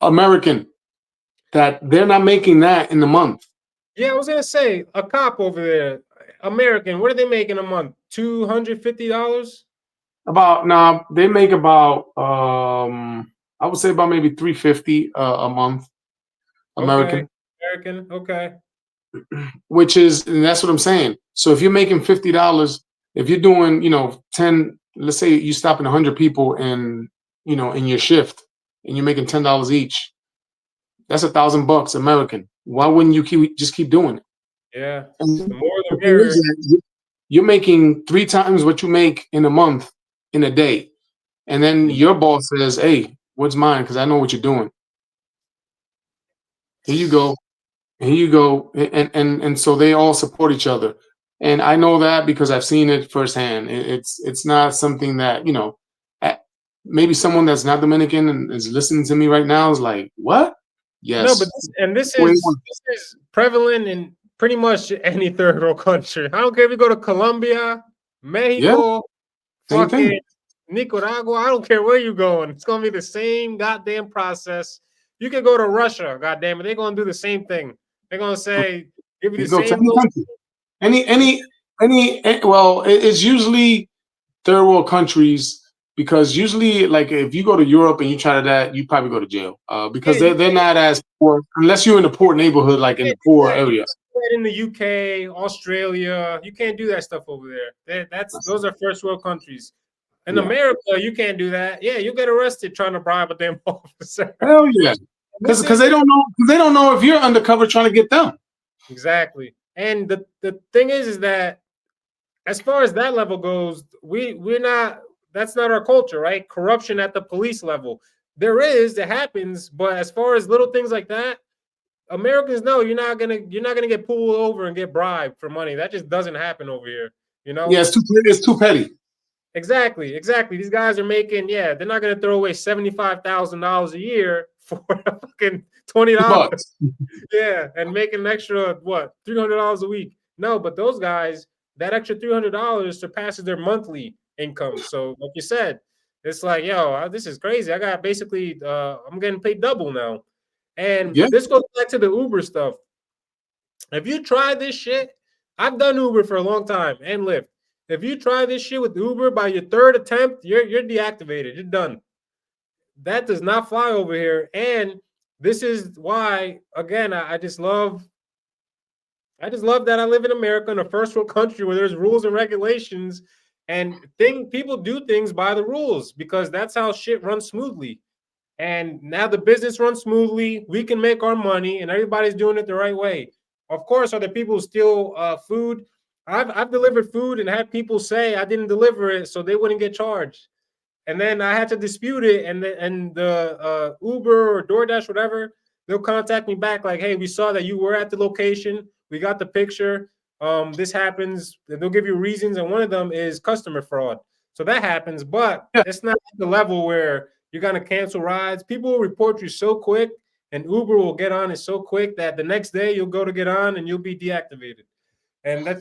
American, that they're not making that in a month. Yeah, I was gonna say a cop over there, American. What are they making a month? $250? They make about I would say about maybe $350 a month, American. Okay. American, okay. Which is, and that's what I'm saying. So if you're making $50, if you're doing, 10, let's say you stopping 100 people in your shift, and you're making $10 each, that's $1,000 American. Why wouldn't you keep doing it? Yeah. And the more the the thing is merrier. that you're making 3 times what you make in a month in a day, and then your boss says, "Hey, what's mine? Because I know what you're doing. Here you go." Here you go, and so they all support each other, and I know that because I've seen it firsthand. It's not something that maybe someone that's not Dominican and is listening to me right now is like, what? Yes. No, but this is prevalent in pretty much any third world country. I don't care if you go to Colombia, Mexico, Same thing. fucking Nicaragua. I don't care where you're going. It's gonna be the same goddamn process. You can go to Russia, goddamn it. They're gonna do the same thing. They're gonna say, give you the go to same. any country. Well, it's usually third world countries, because usually, like, if you go to Europe and you try that, you probably go to jail because they're not as poor unless you're in a poor neighborhood, like in the poor area. In the UK, Australia, you can't do that stuff over there. Those are first world countries. In America, you can't do that. Yeah, you get arrested trying to bribe a damn officer. Hell yeah, because they don't know. They don't know if you're undercover trying to get them. Exactly. And the thing is that as far as that level goes, we're not. That's not our culture, right? Corruption at the police level. It happens, but as far as little things like that, Americans know you're not gonna get pulled over and get bribed for money. That just doesn't happen over here. Yeah, it's too petty. Exactly. These guys are making, they're not gonna throw away $75,000 a year for fucking $20. Yeah, and making an extra $300 a week. No, but those guys, that extra $300 surpasses their monthly income. So, like you said, it's like, this is crazy. I got basically, I'm getting paid double now. And this goes back to the Uber stuff. If you try this shit, I've done Uber for a long time and Lyft. If you try this shit with Uber by your third attempt, you're deactivated. You're done. That does not fly over here. And this is why, again, I just love that I live in America, in a first world country where there's rules and regulations, and people do things by the rules because that's how shit runs smoothly. And now the business runs smoothly. We can make our money, and everybody's doing it the right way. Of course, are there people who steal food? I've delivered food and had people say I didn't deliver it, so they wouldn't get charged. And then I had to dispute it, and the Uber or DoorDash, whatever, they'll contact me back like, hey, we saw that you were at the location. We got the picture. This happens. And they'll give you reasons, and one of them is customer fraud. So that happens, but it's not at the level where you're going to cancel rides. People will report you so quick, and Uber will get on it so quick that the next day you'll go to get on and you'll be deactivated. And that's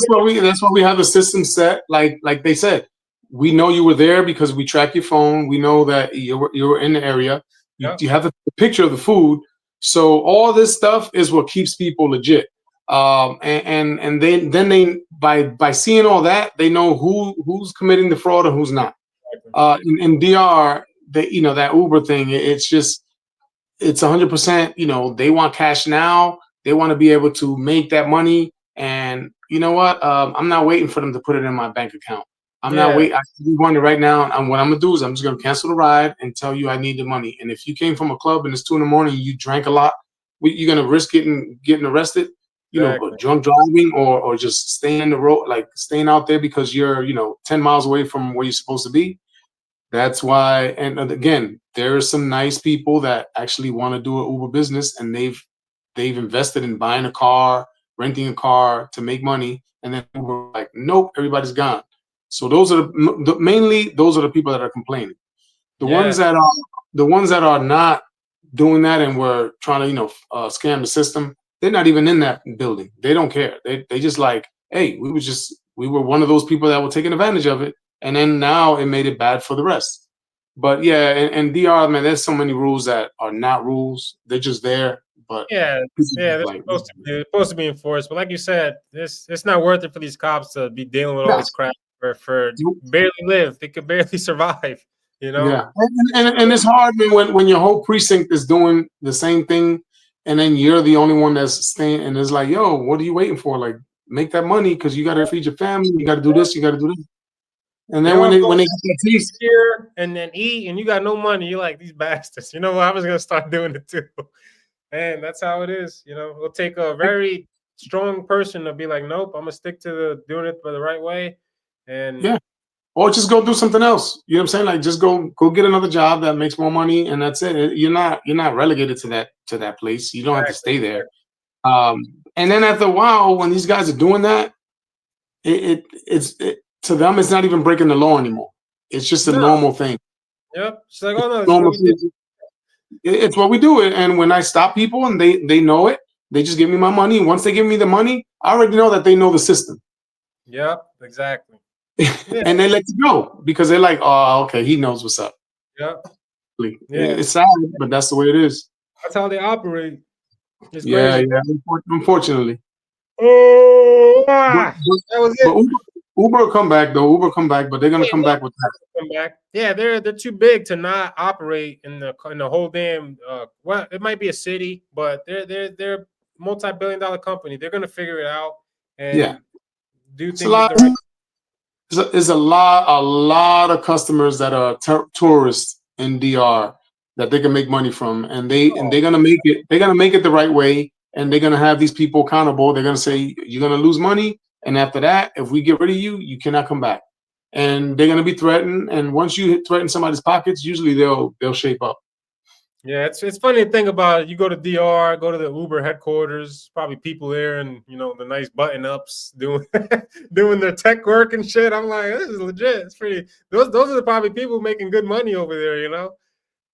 why we have a system set. Like they said, we know you were there because we track your phone. We know that you were in the area. You have the picture of the food. So all this stuff is what keeps people legit. And then they by seeing all that, they know who's committing the fraud and who's not. In DR, that Uber thing, it's 100%. They want cash now. They want to be able to make that money. And you know what? I'm not waiting for them to put it in my bank account. I'm not waiting. I can do it right now. And what I'm gonna do is I'm just gonna cancel the ride and tell you I need the money. And if you came from a club and it's 2 a.m, you drank a lot, you're gonna risk getting arrested. Drunk driving or just staying in the road, like staying out there because you're 10 miles away from where you're supposed to be. That's why. And again, there are some nice people that actually want to do an Uber business, and they've invested in buying a car, renting a car to make money, and then Uber like, nope, everybody's gone. So those are mainly those are the people that are complaining. The ones that are not doing that and were trying to scam the system, they're not even in that building. They don't care. They just like, hey, we were one of those people that were taking advantage of it, and then now it made it bad for the rest. But yeah, and DR, man, there's so many rules that are not rules. They're just there. But yeah, they're like, supposed to be enforced. But like you said, it's not worth it for these cops to be dealing with all this crap for barely live. They could barely survive. You know. Yeah, and it's hard, man, when your whole precinct is doing the same thing, and then you're the only one that's staying, and it's like, yo, what are you waiting for? Like, make that money because you got to feed your family. You got to do this. You got to do this. And then when they get that taste here and then eat, and you got no money, you're like, these bastards. You know what? I was gonna start doing it too. And that's how it is. You know, it'll take a very strong person to be like, nope, I'm gonna stick to doing it the right way. And yeah, or just go do something else. You know what I'm saying? Like, just go get another job that makes more money, and that's it. You're not relegated to that place. You don't have to stay there. And then after a while, when these guys are doing that, it's to them, it's not even breaking the law anymore. It's just a normal thing. Yep. It's like, oh no, it's what we do. And when I stop people and they know it, they just give me my money. Once they give me the money, I already know that they know the system. Yep, exactly. And they let you go because they're like, oh, okay, he knows what's up. Yep. Yeah. It's sad, but that's the way it is. That's how they operate. It's yeah, crazy. unfortunately. That was it. But Uber will come back though. Uber come back, but they're gonna come back with that. Come back. Yeah, they're too big to not operate in the whole damn. Well, it might be a city, but they're multi-billion-dollar company. They're gonna figure it out and do things the right. There's a lot of customers that are tourists in DR that they can make money from, and they're gonna make it. They're gonna make it the right way, and they're gonna have these people accountable. They're gonna say you're gonna lose money, and after that, if we get rid of you, you cannot come back. And they're gonna be threatened. And once you threaten somebody's pockets, usually they'll shape up. Yeah, it's funny to think about it. You go to DR, go to the Uber headquarters, probably people there and the nice button ups doing doing their tech work and shit. I'm like, this is legit. It's pretty. Those are the probably people making good money over there,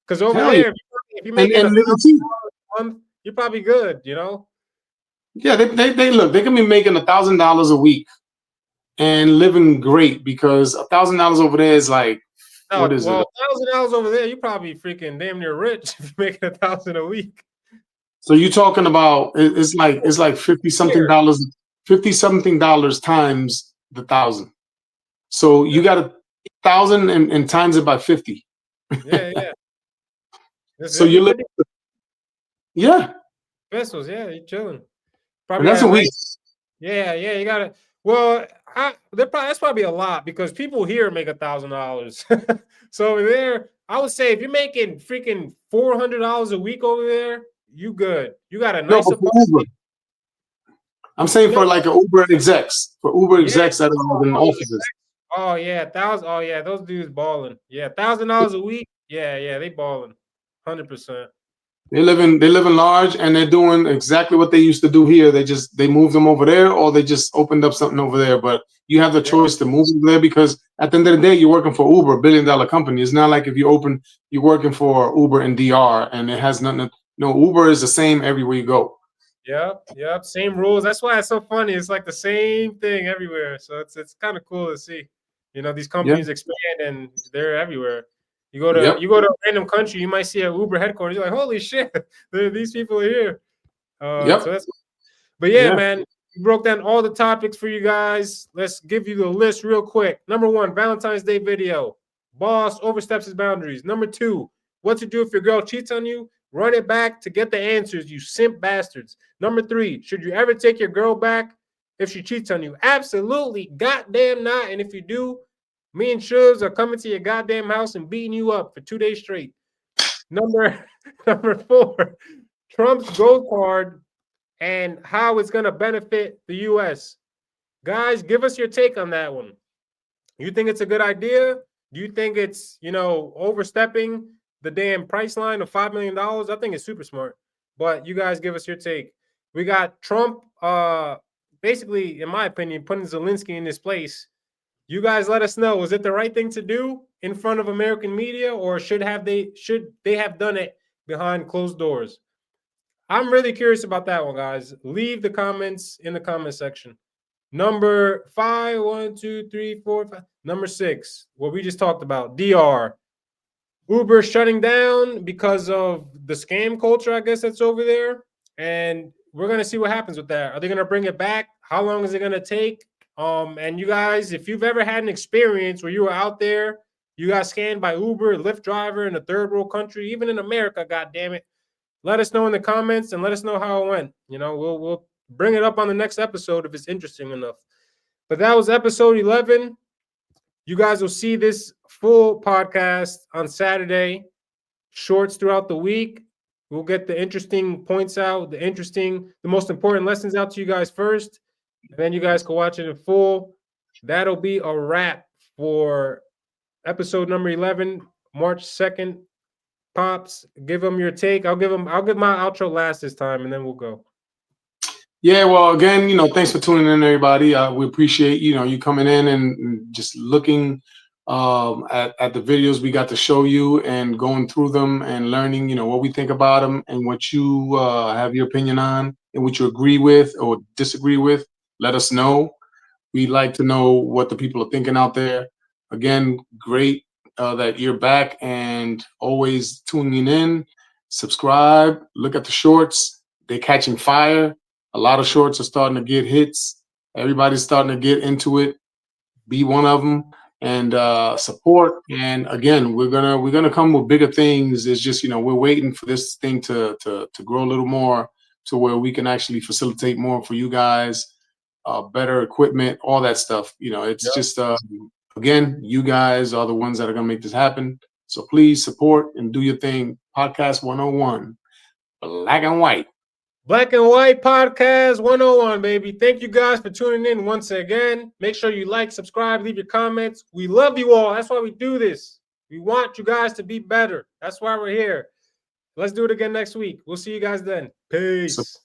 because over there, if you make $1,000 a month, you're probably good, Yeah, they look. They can be making $1,000 a week and living great because $1,000 over there is like. What is it? $1,000 over there, you probably freaking damn near rich if you're making $1,000 a week. So you're talking about it's like $50-something, $50-something times the 1,000. So you got 1,000 and times it by 50. Yeah. So you're living. Yeah. Pesos, yeah, you're chilling. Probably that's a week. Yeah, you got it. Well, that's probably a lot because people here make $1,000. So over there, I would say if you're making freaking $400 a week over there, you good. You got a nice apartment. I'm saying for like an Uber execs, that are in offices. Oh yeah, 1,000. Oh yeah, those dudes balling. Yeah, $1,000 a week. Yeah, they balling, 100%. They live in large, and they're doing exactly what they used to do here. They moved them over there, or they just opened up something over there. But you have the choice to move over there because at the end of the day, you're working for Uber, $1 billion company. It's not like if you're working for Uber in DR, and it has nothing. No, Uber is the same everywhere you go. Yep, same rules. That's why it's so funny. It's like the same thing everywhere. So it's kind of cool to see. These companies expand and they're everywhere. You go to a random country, you might see an Uber headquarters. You're like, holy shit, these people are here. So that's. But man, we broke down all the topics for you guys. Let's give you the list real quick. Number 1, Valentine's Day video. Boss oversteps his boundaries. Number 2, what to do if your girl cheats on you. Run it back to get the answers, you simp bastards. Number 3, should you ever take your girl back if she cheats on you? Absolutely, goddamn not. And if you do, me and Chuv are coming to your goddamn house and beating you up for 2 days straight. Number 4, Trump's gold card and how it's going to benefit the U.S. Guys, give us your take on that one. You think it's a good idea? Do you think it's, overstepping the damn price line of $5 million? I think it's super smart. But you guys give us your take. We got Trump basically, in my opinion, putting Zelensky in this place. You guys let us know. Is it the right thing to do in front of American media, or should they have done it behind closed doors? I'm really curious about that one, guys. Leave the comments in the comment section. Number 5, 1, 2, 3, 4, 5. Number 6, what we just talked about, DR. Uber shutting down because of the scam culture, I guess that's over there. And we're going to see what happens with that. Are they going to bring it back? How long is it going to take? And you guys, if you've ever had an experience where you were out there, you got scammed by Uber, Lyft driver in a third world country, even in America, God damn it. Let us know in the comments and let us know how it went. You know, we'll bring it up on the next episode if it's interesting enough. But that was episode 11. You guys will see this full podcast on Saturday, shorts throughout the week. We'll get the interesting points out, the most important lessons out to you guys first. And then you guys can watch it in full. That'll be a wrap for episode number 11, March 2nd. Pops, give them your take. I'll give my outro last this time, and then we'll go. Yeah, well, again, thanks for tuning in, everybody. We appreciate, you coming in and just looking at the videos we got to show you and going through them and learning, what we think about them and what you have your opinion on and what you agree with or disagree with. Let us know. We'd like to know what the people are thinking out there. Again, great that you're back and always tuning in. Subscribe. Look at the shorts. They're catching fire. A lot of shorts are starting to get hits. Everybody's starting to get into it. Be one of them and support. And again, we're gonna come with bigger things. It's just we're waiting for this thing to grow a little more to where we can actually facilitate more for you guys. Better equipment, all that stuff. It's just again, you guys are the ones that are gonna make this happen. So please support and do your thing. Podcast 101, Black and White. Black and White Podcast 101, baby. Thank you guys for tuning in once again. Make sure you like, subscribe, leave your comments. We love you all. That's why we do this. We want you guys to be better. That's why we're here. Let's do it again next week. We'll see you guys then. Peace.